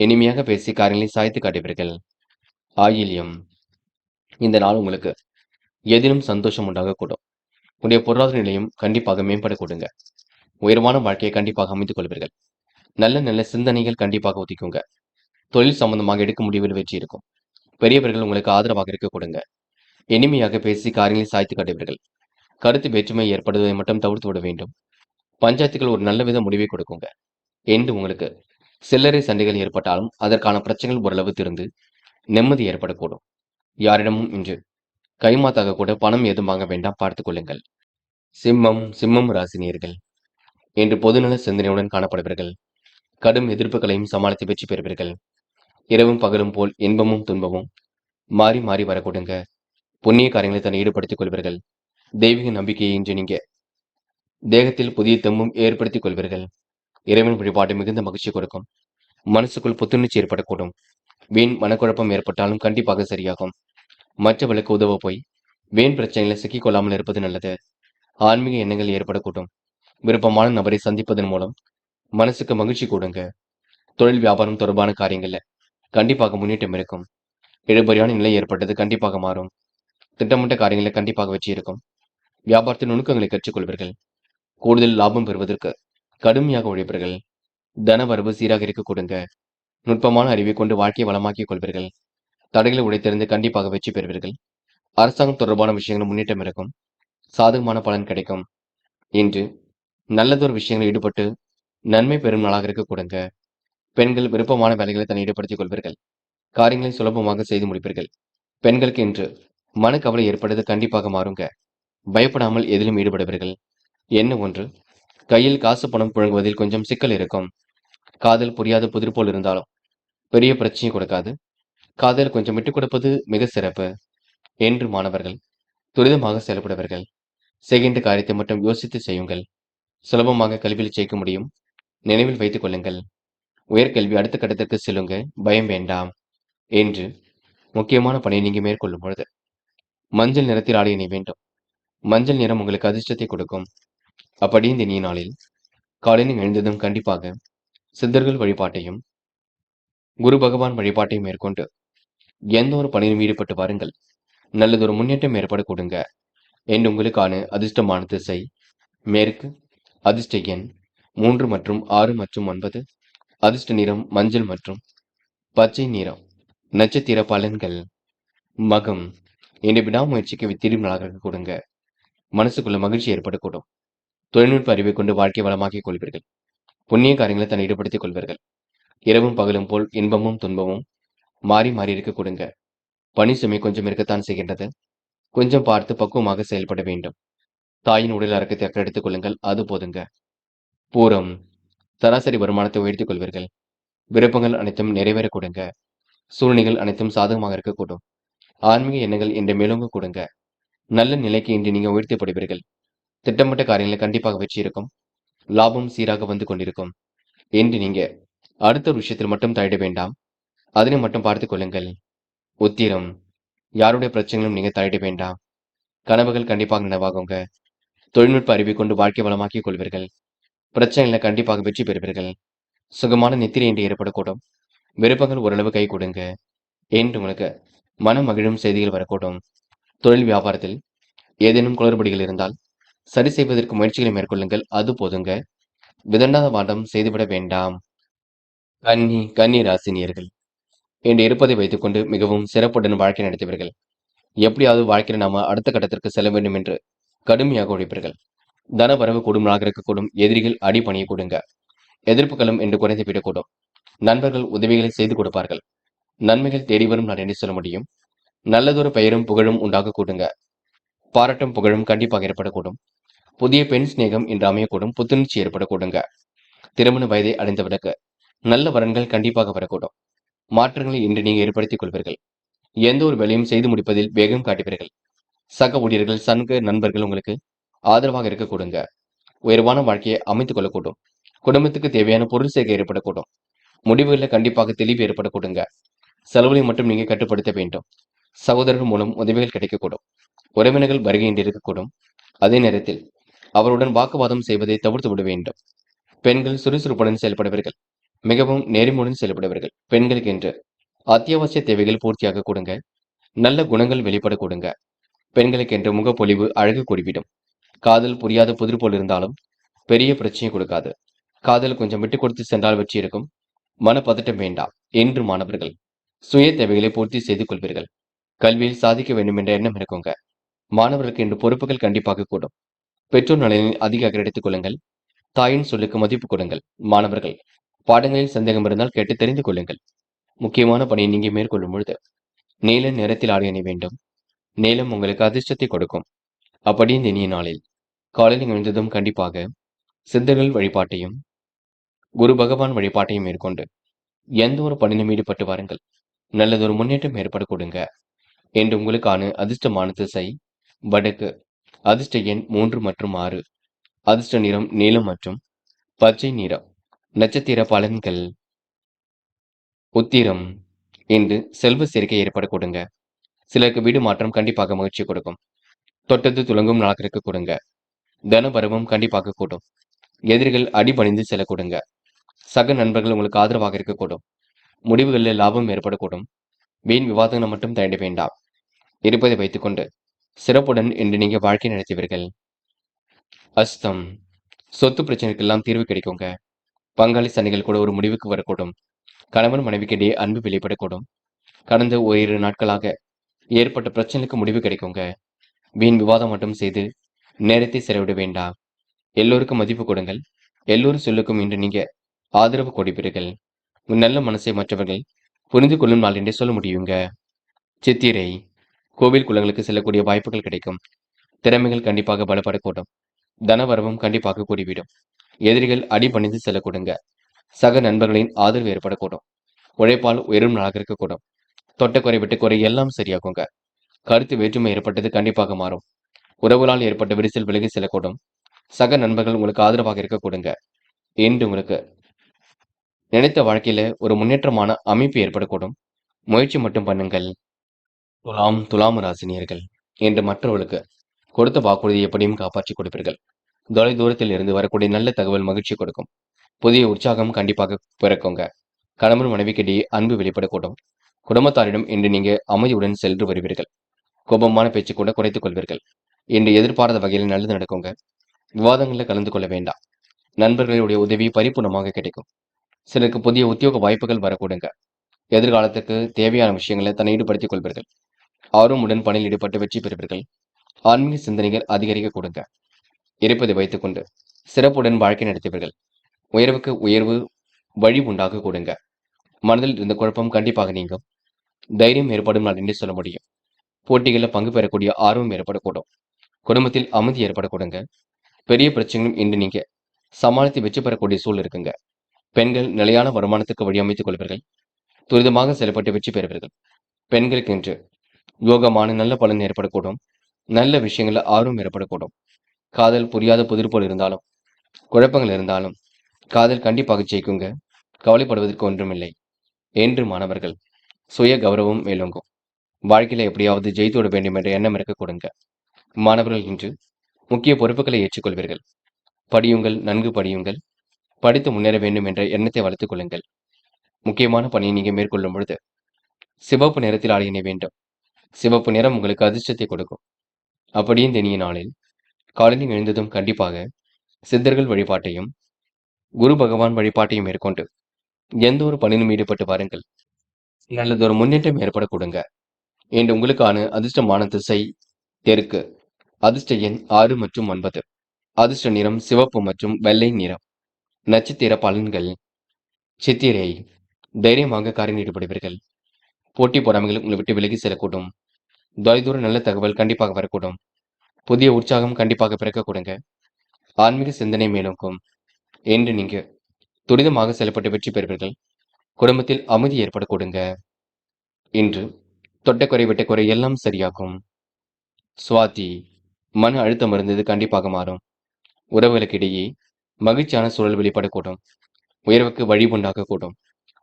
இனிமையாக பேசி காரியங்களை சாய்த்து காட்டுவீர்கள். ஆயில்யம் இந்த நாள் உங்களுக்கு எதிலும் சந்தோஷம் உண்டாகக்கூடும். உடைய பொருளாதார நிலையும் கண்டிப்பாக மேம்பட கொடுங்க. உயர்வான வாழ்க்கையை கண்டிப்பாக அமைத்துக் கொள்வீர்கள். நல்ல நல்ல சிந்தனைகள் கண்டிப்பாக ஒத்திக்குங்க. தொழில் சம்பந்தமாக எடுக்கும் முடிவில் வெற்றி இருக்கும். பெரியவர்கள் உங்களுக்கு ஆதரவாக இருக்க கொடுங்க. இனிமையாக பேசி காரியங்களை சாய்த்து காட்டுவீர்கள். கருத்து வேற்றுமை ஏற்படுவதை மட்டும் தவிர்த்து விட வேண்டும். பஞ்சாயத்துகள் ஒரு நல்ல வித முடிவை கொடுக்குங்க. என்று உங்களுக்கு சில்லறை சண்டைகள் ஏற்பட்டாலும் அதற்கான பிரச்சனைகள் ஓரளவு திருந்து நிம்மதி ஏற்படக்கூடும். யாரிடமும் இன்று கைமாத்தாக கூட பணம் ஏதும் வாங்க வேண்டாம், பார்த்துக் கொள்ளுங்கள். சிம்மம் ராசினியர்கள் இன்று பொதுநல சிந்தனையுடன் காணப்படுவீர்கள். கடும் எதிர்ப்புகளையும் சமாளித்து வெற்றி பெறுவீர்கள். இரவும் பகலும் போல் இன்பமும் துன்பமும் மாறி மாறி வர கொடுங்க. புண்ணிய காரியங்களை தன்னை ஈடுபடுத்திக் கொள்வீர்கள். தெய்வீக நம்பிக்கையை இன்று நீங்க தேகத்தில் புதிய தெம்பும் ஏற்படுத்திக் கொள்வீர்கள். இறைவன் வழிபாடு மிகுந்த மகிழ்ச்சி கொடுக்கும். மனசுக்குள் புத்துணர்ச்சி ஏற்படக்கூடும். வீண் மனக்குழப்பம் ஏற்பட்டாலும் கண்டிப்பாக சரியாகும். மற்றவர்களுக்கு உதவ போய் வீண் பிரச்சனைகளை சிக்கிக் கொள்ளாமல் இருப்பது நல்லது. ஆன்மீக எண்ணங்கள் ஏற்படக்கூடும். விருப்பமான நபரை சந்திப்பதன் மூலம் மனசுக்கு மகிழ்ச்சி கொடுங்க. தொழில் வியாபாரம் தொடர்பான காரியங்கள்ல கண்டிப்பாக முன்னேற்றம் இருக்கும். இழுபறியான நிலை ஏற்பட்டது கண்டிப்பாக மாறும். திட்டமிட்ட காரியங்களில் கண்டிப்பாக வெற்றி இருக்கும். வியாபாரத்தின் நுணுக்கங்களை கற்றுக்கொள்வீர்கள். கூடுதல் லாபம் பெறுவதற்கு கடுமையாக உழைப்பீர்கள். தன வரவு சீராக இருக்க கொடுங்க. நுட்பமான அறிவை கொண்டு வாழ்க்கையை வளமாக்கிக் கொள்வீர்கள். தடைகளை உடைத்தெறிந்து கண்டிப்பாக வெற்றி பெறுவீர்கள். அரசாங்கம் தொடர்பான விஷயங்கள் முன்னேற்றம் இருக்கும். சாதகமான பலன் கிடைக்கும். இன்று நல்லதொரு விஷயங்களில் ஈடுபட்டு நன்மை பெறும் நாளாக இருக்க கொடுங்க. பெண்கள் விருப்பமான வேலைகளை தன்னை ஈடுபடுத்திக் கொள்வீர்கள். காரியங்களை சுலபமாக செய்து முடிப்பீர்கள். பெண்களுக்கு இன்று மனக்கவலை ஏற்பட்டது கண்டிப்பாக மாறுங்க. பயப்படாமல் எதிலும் ஈடுபடுவீர்கள். என்ன ஒன்று, கையில் காசு பணம் புழங்குவதில் கொஞ்சம் சிக்கல் இருக்கும். காதல் புரியாத புதிர் போல் இருந்தாலும் பெரிய பிரச்சனையை கொடுக்காது. காதல் கொஞ்சம் விட்டுக் கொடுப்பது மிக சிறப்பு. என்று மாணவர்கள் துரிதமாக செயல்படுவீர்கள். செய்கின்ற காரியத்தை மட்டும் யோசித்து செய்யுங்கள். சுலபமாக கல்வியில் ஜெயிக்க முடியும். நினைவில் வைத்துக் கொள்ளுங்கள். உயர்கல்வி அடுத்த கட்டத்திற்கு செல்லுங்க. பயம் வேண்டாம். என்று முக்கியமான பணியை நீங்க மேற்கொள்ளும் பொழுது மஞ்சள் நிறத்தில் ஆடை அணிய வேண்டும். மஞ்சள் நிறம் உங்களுக்கு அதிர்ஷ்டத்தை கொடுக்கும். அப்படி இந்த இனிய நாளில் காலையில் எழுந்ததும் கண்டிப்பாக சித்தர்கள் வழிபாட்டையும் குரு பகவான் வழிபாட்டையும் மேற்கொண்டு எந்த ஒரு பணியிலும் ஈடுபட்டு வாருங்கள். நல்லதொரு முன்னேற்றம் ஏற்பட கொடுங்க. என்று உங்களுக்கான அதிர்ஷ்டமான திசை மேற்கு. அதிர்ஷ்ட எண் 3 மற்றும் 6 மற்றும் 9. அதிர்ஷ்ட நிறம் மஞ்சள் மற்றும் பச்சை நிறம். நட்சத்திர பலன்கள். மகம். இன்று விடாமுயற்சிக்கு வித்திடும் நாளாக கொடுங்க. மனசுக்குள்ள மகிழ்ச்சி ஏற்படக்கூடும். தொழில்நுட்ப அறிவை கொண்டு வாழ்க்கை வளமாக்கிக் கொள்வீர்கள். புண்ணிய காரியங்களை தன்னை ஈடுபடுத்திக் கொள்வீர்கள். இரவும் பகலும் போல் இன்பமும் துன்பமும் மாறி மாறி இருக்க கொடுங்க. பணி சுமை கொஞ்சம் இருக்கத்தான் செய்கின்றது. கொஞ்சம் பார்த்து பக்குவமாக செயல்பட வேண்டும். தாயின் உடல் அறக்கத்தை அக்கறையெடுத்துக் கொள்ளுங்கள். அது போதுங்க. பூரம். சராசரி வருமானத்தை உயர்த்திக் கொள்வீர்கள். விருப்பங்கள் அனைத்தும் நிறைவேற கொடுங்க. சூழ்நிலைகள் அனைத்தும் சாதகமாக இருக்கக்கூடும். ஆன்மீக எண்ணங்கள் இன்று மேலோங்க கொடுங்க. நல்ல நிலைக்கு இன்று நீங்க உயர்த்தப்படுவீர்கள். திட்டமிட்ட காரியங்களை கண்டிப்பாக வெற்றி இருக்கும். லாபம் சீராக வந்து கொண்டிருக்கும். என்று நீங்க அடுத்த ஒரு விஷயத்தில் மட்டும் தலையிட வேண்டாம். அதனை மட்டும் பார்த்துக் கொள்ளுங்கள். உத்திரம். யாருடைய பிரச்சனைகளும் நீங்க தலையிட வேண்டாம். கனவுகள் கண்டிப்பாக நினைவாகுங்க. தொழில்நுட்ப அறிவை கொண்டு வாழ்க்கை வளமாக்கிக் கொள்வீர்கள். பிரச்சனைகளை கண்டிப்பாக வெற்றி பெறுவீர்கள். சுகமான நித்திரை என்று ஏற்படக்கூடும். விருப்பங்கள் ஓரளவு கை கொடுங்க. என்று உங்களுக்கு மனம் மகிழும் செய்திகள் வரக்கூடும். தொழில் வியாபாரத்தில் ஏதேனும் குளறுபடிகள் இருந்தால் சரி செய்வதற்கு முயற்சிகளை மேற்கொள்ளுங்கள். அது போதுங்க. விதண்டாத வாண்டம் செய்துவிட வேண்டாம். கன்னி ராசினியர்கள் என்று இருப்பதை வைத்துக்கொண்டு மிகவும் சிறப்புடன் வாழ்க்கை நடத்துவீர்கள். எப்படியாவது வாழ்க்கையில் நாம அடுத்த கட்டத்திற்கு செல்ல வேண்டும் என்று கடுமையாக உழைப்பீர்கள். தன வரவு கூடும் நாளாக இருக்கக்கூடும். எதிரிகள் அடி பணியை கொடுங்க. எதிர்ப்புகளும் என்று குறைந்து விடக்கூடும். நண்பர்கள் உதவிகளை செய்து கொடுப்பார்கள். நன்மைகள் தேடி வரும் நான் என்று சொல்ல முடியும். நல்லதொரு பெயரும் புகழும் உண்டாக கூடுங்க. பாராட்டும் புகழும் கண்டிப்பாக ஏற்படக்கூடும். புதிய பெண் சிநேகம் இன்று அமையக்கூடும். புத்துணர்ச்சி ஏற்படக்கூடுங்க. திருமண வயதை அடைந்தவனுக்கு நல்ல வரன்கள் கண்டிப்பாக வரக்கூடும். மாற்றங்களை இன்று நீங்க ஏற்படுத்திக் கொள்வீர்கள். எந்த ஒரு வேலையும் செய்து முடிப்பதில் வேகம் காட்டுவீர்கள். சக ஊழியர்கள் சங்க நண்பர்கள் உங்களுக்கு ஆதரவாக இருக்க கொடுங்க. உயர்வான வாழ்க்கையை அமைத்துக் கொள்ளக்கூடும். குடும்பத்துக்கு தேவையான பொருள் சேர்க்கை ஏற்படக்கூடும். முடிவுகளில் கண்டிப்பாக தெளிவு ஏற்படக்கூடுங்க. செலவுகளை மட்டும் நீங்க கட்டுப்படுத்த வேண்டும். சகோதரர்கள் மூலம் உதவிகள் கிடைக்கக்கூடும். உறவினர்கள் வருகையின்றி இருக்கக்கூடும். அதே நேரத்தில் அவருடன் வாக்குவாதம் செய்வதை தவிர்த்து விட வேண்டும். பெண்கள் சுறுசுறுப்புடன் செயல்படுவீர்கள். மிகவும் நேர்மையுடன் செயல்படுவீர்கள். பெண்களுக்கு என்று அத்தியாவசிய தேவைகள் பூர்த்தியாக கொடுங்க. நல்ல குணங்கள் வெளிப்பட கொடுங்க. பெண்களுக்கு என்று முகப்பொலிவு அழகு கூடிவிடும். காதல் புரியாத புதிர் போல் இருந்தாலும் பெரிய பிரச்சனை கொடுக்காது. காதல் கொஞ்சம் விட்டு கொடுத்து சென்றால் வெற்றி இருக்கும். மனப்பதட்டம் வேண்டாம். என்று மாணவர்கள் சுய தேவைகளை பூர்த்தி செய்து கொள்வீர்கள். கல்வியில் சாதிக்க வேண்டும் என்ற எண்ணம் இருக்குங்க. மாணவர்களுக்கு இன்று பொறுப்புகள் கண்டிப்பாக கூடும். பெற்றோர் நலனில் அதிக அக்கறை எடுத்துக் கொள்ளுங்கள். தாயின் சொல்லுக்கு மதிப்பு கொடுங்கள். மாணவர்கள் பாடங்களில் சந்தேகம் இருந்தால் கேட்டு தெரிந்து கொள்ளுங்கள். முக்கியமான பணியை நீங்க மேற்கொள்ளும் பொழுது நீல நிறத்தில் ஆடை அணிய வேண்டும். நீலம் உங்களுக்கு அதிர்ஷ்டத்தை கொடுக்கும். அப்படி இந்த இனிய நாளில் காலையில் எழுந்ததும் கண்டிப்பாக சித்தர்கள் வழிபாட்டையும் குரு பகவான் வழிபாட்டையும் மேற்கொண்டு எந்த ஒரு பணியிலும் ஈடுபட்டு வாருங்கள். நல்லதொரு முன்னேற்றம் ஏற்பட கொடுங்க. என்று உங்களுக்கான அதிர்ஷ்டமான திசை வடக்கு. அதிர்ஷ்ட எண் 3 மற்றும் 6. அதிர்ஷ்ட நிறம் நீலம் மற்றும் பச்சை நிறம். நட்சத்திர பலன்கள். உத்திரம். இன்று செல்வ சேர்க்கை ஏற்பட கொடுங்க. சிலருக்கு வீடு மாற்றம் கண்டிப்பாக மகிழ்ச்சி கொடுக்கும். தொட்டது துலங்கும் நாட்களுக்கு கொடுங்க. தன வரவும் கண்டிப்பாக கூடும். எதிரிகள் அடிபணிந்து செல்ல கொடுங்க. சக நண்பர்கள் உங்களுக்கு ஆதரவாக இருக்கக்கூடும். முடிவுகளில் லாபம் ஏற்படக்கூடும். வீண் விவாதங்களை மட்டும் தயட வேண்டாம். இருப்பதை வைத்துக்கொண்டு சிறப்புடன் இன்று நீங்க வாழ்க்கை நடத்துவீர்கள். அஸ்தம். சொத்து பிரச்சனைக்கெல்லாம் தீர்வு கிடைக்குங்க. பங்காளி சண்டைகள் கூட ஒரு முடிவுக்கு வரக்கூடும். கணவன் மனைவிக்கிடையே அன்பு வெளிப்படக்கூடும். கடந்த ஓரிரு நாட்களாக ஏற்பட்ட பிரச்சனைக்கு முடிவு கிடைக்குங்க. வீண் விவாதம் மட்டும் செய்து நேரத்தை செலவிட வேண்டாம். எல்லோருக்கும் மதிப்பு கொடுங்கள். எல்லோரும் சொல்லுக்கும் இன்று நீங்க ஆதரவு கொடுப்பீர்கள். உன் நல்ல மனசை மற்றவர்கள் புரிந்து கொள்ளும் நாள் என்றே சொல்ல முடியுங்க. சித்திரை கோவில் குளங்களுக்கு செல்லக்கூடிய வாய்ப்புகள் கிடைக்கும். திறமைகள் கண்டிப்பாக பலப்படக்கூடும். தனவரவும் கண்டிப்பாக கூடிவிடும். எதிரிகள் அடிபணிந்து செல்லக்கூடுங்க. சக நண்பர்களின் ஆதரவு ஏற்படக்கூடும். உழைப்பால் உயரும் நாளாக இருக்கக்கூடும். தொட்ட குறை விட்டு குறை எல்லாம் சரியாகுங்க. கருத்து வேற்றுமை ஏற்பட்டது கண்டிப்பாக மாறும். உறவுகளால் ஏற்பட்ட விரிசல் விலகி செல்லக்கூடும். சக நண்பர்கள் உங்களுக்கு ஆதரவாக இருக்கக்கூடுங்க. என்று உங்களுக்கு நினைத்த வாழ்க்கையில ஒரு முன்னேற்றமான அமைப்பு ஏற்படக்கூடும். முயற்சி மட்டும் பண்ணுங்கள். துலாம் ராசினியர்கள் என்று மற்றவர்களுக்கு கொடுத்த வாக்குறுதியை எப்படியும் காப்பாற்றி கொடுப்பீர்கள். தொலை தூரத்தில் இருந்து வரக்கூடிய நல்ல தகவல் மகிழ்ச்சி கொடுக்கும். புதிய உற்சாகம் கண்டிப்பாக பிறக்குங்க. கணவன் மனைவிக்கிடையே அன்பு வெளிப்படக்கூடும். குடும்பத்தாரிடம் இன்று நீங்க அமைதியுடன் சென்று வருவீர்கள். கோபமான பேச்சு கூட குறைத்துக் கொள்வீர்கள். இன்று எதிர்பாராத வகையில் நல்லது நடக்குங்க. விவாதங்களில் கலந்து கொள்ள வேண்டாம். நண்பர்களுடைய உதவி பரிபூர்ணமாக கிடைக்கும். சிலருக்கு புதிய உத்தியோக வாய்ப்புகள் வரக்கூடுங்க. எதிர்காலத்துக்கு தேவையான விஷயங்களை தன்னை ஈடுபடுத்திக் கொள்வீர்கள். ஆர்வமுடன் பணியில் ஈடுபட்டு வெற்றி பெறுவீர்கள். ஆன்மீக சிந்தனைகள் அதிகரிக்க கொடுங்க. இருப்பதை வைத்துக் கொண்டு சிறப்புடன் வாழ்க்கை நடத்துவீர்கள். உயர்வுக்கு உயர்வு வழி உண்டாக கொடுங்க. மனதில் இருந்த குழப்பம் கண்டிப்பாக நீங்கும். தைரியம் ஏற்படும் நாள் என்று சொல்ல முடியும். போட்டிகளில் பங்கு பெறக்கூடிய ஆர்வம் ஏற்படக்கூடும். குடும்பத்தில் அமைதி ஏற்படக்கூடுங்க. பெரிய பிரச்சனைகளும் இன்று நீங்க சமாளித்து வெற்றி பெறக்கூடிய சூழல் இருக்குங்க. பெண்கள் நிலையான வருமானத்துக்கு வழி அமைத்துக் கொள்வீர்கள். துரிதமாக செயல்பட்டு வெற்றி பெறுவீர்கள். பெண்களுக்கு இன்று யோகமான நல்ல பலன் ஏற்படக்கூடும். நல்ல விஷயங்கள்ல ஆர்வம் ஏற்படக்கூடும். காதல் புரியாத புதிர் போல் இருந்தாலும் குழப்பங்கள் இருந்தாலும் காதல் கண்டிப்பாக ஜெயிக்குங்க. கவலைப்படுவதற்கு ஒன்றுமில்லை. என்று மாணவர்கள் சுய கௌரவம் மேலோங்கும். வாழ்க்கையில எப்படியாவது ஜெயித்து விட வேண்டும் என்ற எண்ணம் இருக்க கொடுங்க. மாணவர்கள் இன்று முக்கிய பொறுப்புகளை ஏற்றுக்கொள்வீர்கள். படியுங்கள், நன்கு படியுங்கள். படித்து முன்னேற வேண்டும் என்ற எண்ணத்தை வளர்த்துக் கொள்ளுங்கள். முக்கியமான பணியை நீங்க மேற்கொள்ளும் பொழுது சிவப்பு நிறத்தில் ஆடையினை வேண்டும். சிவப்பு நிறம் உங்களுக்கு அதிர்ஷ்டத்தை கொடுக்கும். அப்படியே இந்த இனிய நாளில் காலையில் எழுந்ததும் கண்டிப்பாக சித்தர்கள் வழிபாட்டையும் குரு பகவான் வழிபாட்டையும் மேற்கொண்டு எந்த ஒரு பணியிலும் ஈடுபட்டு வாருங்கள். நல்லதொரு முன்னேற்றம் ஏற்பட கொடுங்க. இன்று உங்களுக்கான அதிர்ஷ்டமான திசை தெற்கு. அதிர்ஷ்ட எண் 6 மற்றும் 9. அதிர்ஷ்ட நிறம் சிவப்பு மற்றும் வெள்ளை நிறம். நட்சத்திர பலன்கள். சித்திரை தைரியமாக காரியம் ஈடுபடுவீர்கள். போட்டி பொறாமைகள் உங்களை விட்டு விலகி செல்லக்கூடும். தொலைதூர நல்ல தகவல் கண்டிப்பாக வரக்கூடும். புதிய உற்சாகம் கண்டிப்பாக பிறக்க கொடுங்க. ஆன்மீக சிந்தனை மேலோக்கும். என்று நீங்க துரிதமாக செயல்பட்டு வெற்றி பெறுவீர்கள். குடும்பத்தில் அமைதி ஏற்பட கொடுங்க. இன்று தொட்ட குறை விட்ட குறை எல்லாம் சரியாகும். சுவாதி மன அழுத்தம் இருந்தது கண்டிப்பாக மாறும். உறவுகளுக்கிடையே மகிழ்ச்சியான சூழல் வெளிப்படக்கூடும். உயர்வுக்கு வழி உண்டாக்கக்கூடும்.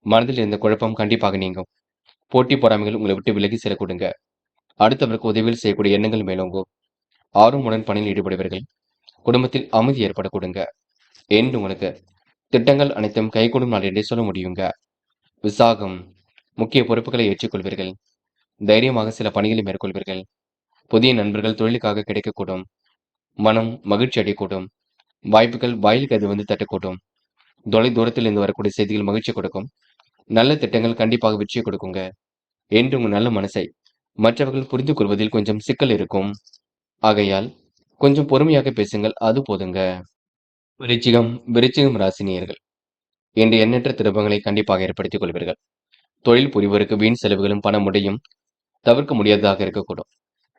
மனதில் இருந்த குழப்பம் கண்டிப்பாக நீங்கும். போட்டி பொறாமைகள் உங்களை விட்டு விலகி செல்லக்கூடுங்க. அடுத்தவருக்கு உதவியில் செய்யக்கூடிய எண்ணங்கள் மேலோங்கும். ஆர்வமுடன் பணியில் ஈடுபடுவீர்கள். குடும்பத்தில் அமைதி ஏற்பட கொடுங்க. என்று உங்களுக்கு திட்டங்கள் அனைத்தும் கைகூடும் நாள் என்றே சொல்ல முடியுங்க. விசாகம் முக்கிய பொறுப்புகளை ஏற்றுக்கொள்வீர்கள். தைரியமாக சில பணிகளை மேற்கொள்வீர்கள். புதிய நண்பர்கள் தொழிலுக்காக கிடைக்கக்கூடும். மனம் மகிழ்ச்சி அடையக்கூடும். வாய்ப்புகள் வாயிலுக்கு அது வந்து தட்டக்கூடும். தொலை தூரத்தில் இருந்து வரக்கூடிய செய்திகள் மகிழ்ச்சி கொடுக்கும். நல்ல திட்டங்கள் கண்டிப்பாக வெற்றியை கொடுக்குங்க. என்று உங்க நல்ல மனசை மற்றவர்கள் புரிந்து கொள்வதில் கொஞ்சம் சிக்கல் இருக்கும். ஆகையால் கொஞ்சம் பொறுமையாக பேசுங்கள், அது போதுங்க. விருச்சிகம் ராசினியர்கள் என்று எண்ணற்ற திருப்பங்களை கண்டிப்பாக ஏற்படுத்திக் கொள்வீர்கள். தொழில் புரிவோருக்கு வீண் செலவுகளும் பண முடையும் தவிர்க்க முடியாததாக இருக்கக்கூடும்.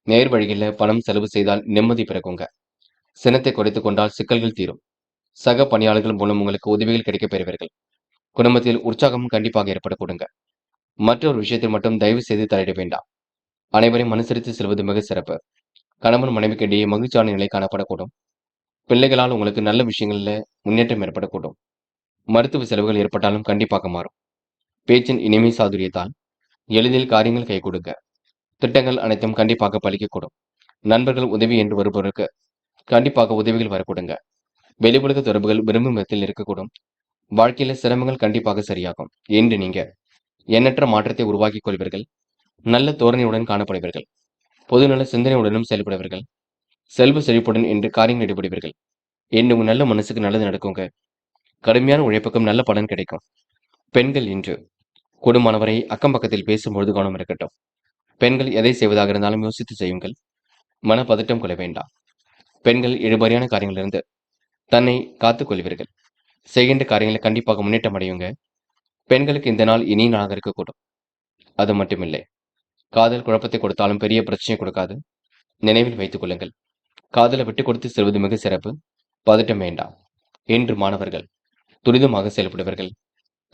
நேர் வழிகளில் பணம் செலவு செய்தால் நிம்மதி பிறக்குங்க. சினத்தை குறைத்துக் கொண்டால் சிக்கல்கள் தீரும். சக பணியாளர்கள் மூலம் உங்களுக்கு உதவிகள் கிடைக்கப் பெறுவீர்கள். குடும்பத்தில் உற்சாகம் கண்டிப்பாக ஏற்படக்கூடுங்க. மற்றொரு விஷயத்தில் மட்டும் தயவு செய்து தலையிட வேண்டாம். அனைவரையும் அனுசரித்து செல்வது மிக சிறப்பு. கணவன் மனைவிக்கு இடையே மகிழ்ச்சியான நிலை காணப்படக்கூடும். பிள்ளைகளால் உங்களுக்கு நல்ல விஷயங்கள்ல முன்னேற்றம் ஏற்படக்கூடும். மருத்துவ செலவுகள் ஏற்பட்டாலும் கண்டிப்பாக மாறும். பேச்சின் இனிமை சாதுரியத்தால் எளிதில் காரியங்கள் கை கொடுங்க. திட்டங்கள் அனைத்தும் கண்டிப்பாக பலிக்கக்கூடும். நண்பர்கள் உதவி என்று வருபவருக்கு கண்டிப்பாக உதவிகள் வரக்கூடுங்க. வெளியுலக தொடர்புகள் விரும்பும் விதத்தில் இருக்கக்கூடும். வாழ்க்கையில சிரமங்கள் கண்டிப்பாக சரியாகும். என்று நீங்க எண்ணற்ற மாற்றத்தை உருவாக்கிக் கொள்வீர்கள். நல்ல தோரணையுடன் காணப்படுவீர்கள். பொதுநல சிந்தனையுடனும் செயல்படுவீர்கள். செல்வ செழிப்புடன் என்று காரியங்கள் ஈடுபடுவீர்கள். என்று உங்க நல்ல மனசுக்கு நல்லது நடக்குங்க. கடுமையான உழைப்புக்கும் நல்ல பலன் கிடைக்கும். பெண்கள் இன்று கூடுமானவரை அக்கம் பக்கத்தில் பேசும்பொழுது கவனம் இருக்கட்டும். பெண்கள் எதை செய்வதாக இருந்தாலும் யோசித்து செய்யுங்கள். மனப்பதட்டம் கொள்ள வேண்டாம். பெண்கள் இழுபறியான காரியங்களிலிருந்து தன்னை காத்துக் கொள்வீர்கள். செய்கின்ற காரியங்களை கண்டிப்பாக முன்னேற்றம் அடையுங்க. பெண்களுக்கு இந்த நாள் இனிய நாளாக இருக்கக்கூடும். அது மட்டுமில்லை, காதல் குழப்பத்தை கொடுத்தாலும் பெரிய பிரச்சனையை கொடுக்காது. நினைவில் வைத்துக் கொள்ளுங்கள். காதலை விட்டுக் கொடுத்து செல்வது மிக சிறப்பு. பதட்டம் வேண்டாம். இன்று மாணவர்கள் துரிதமாக செயல்படுவர்கள்.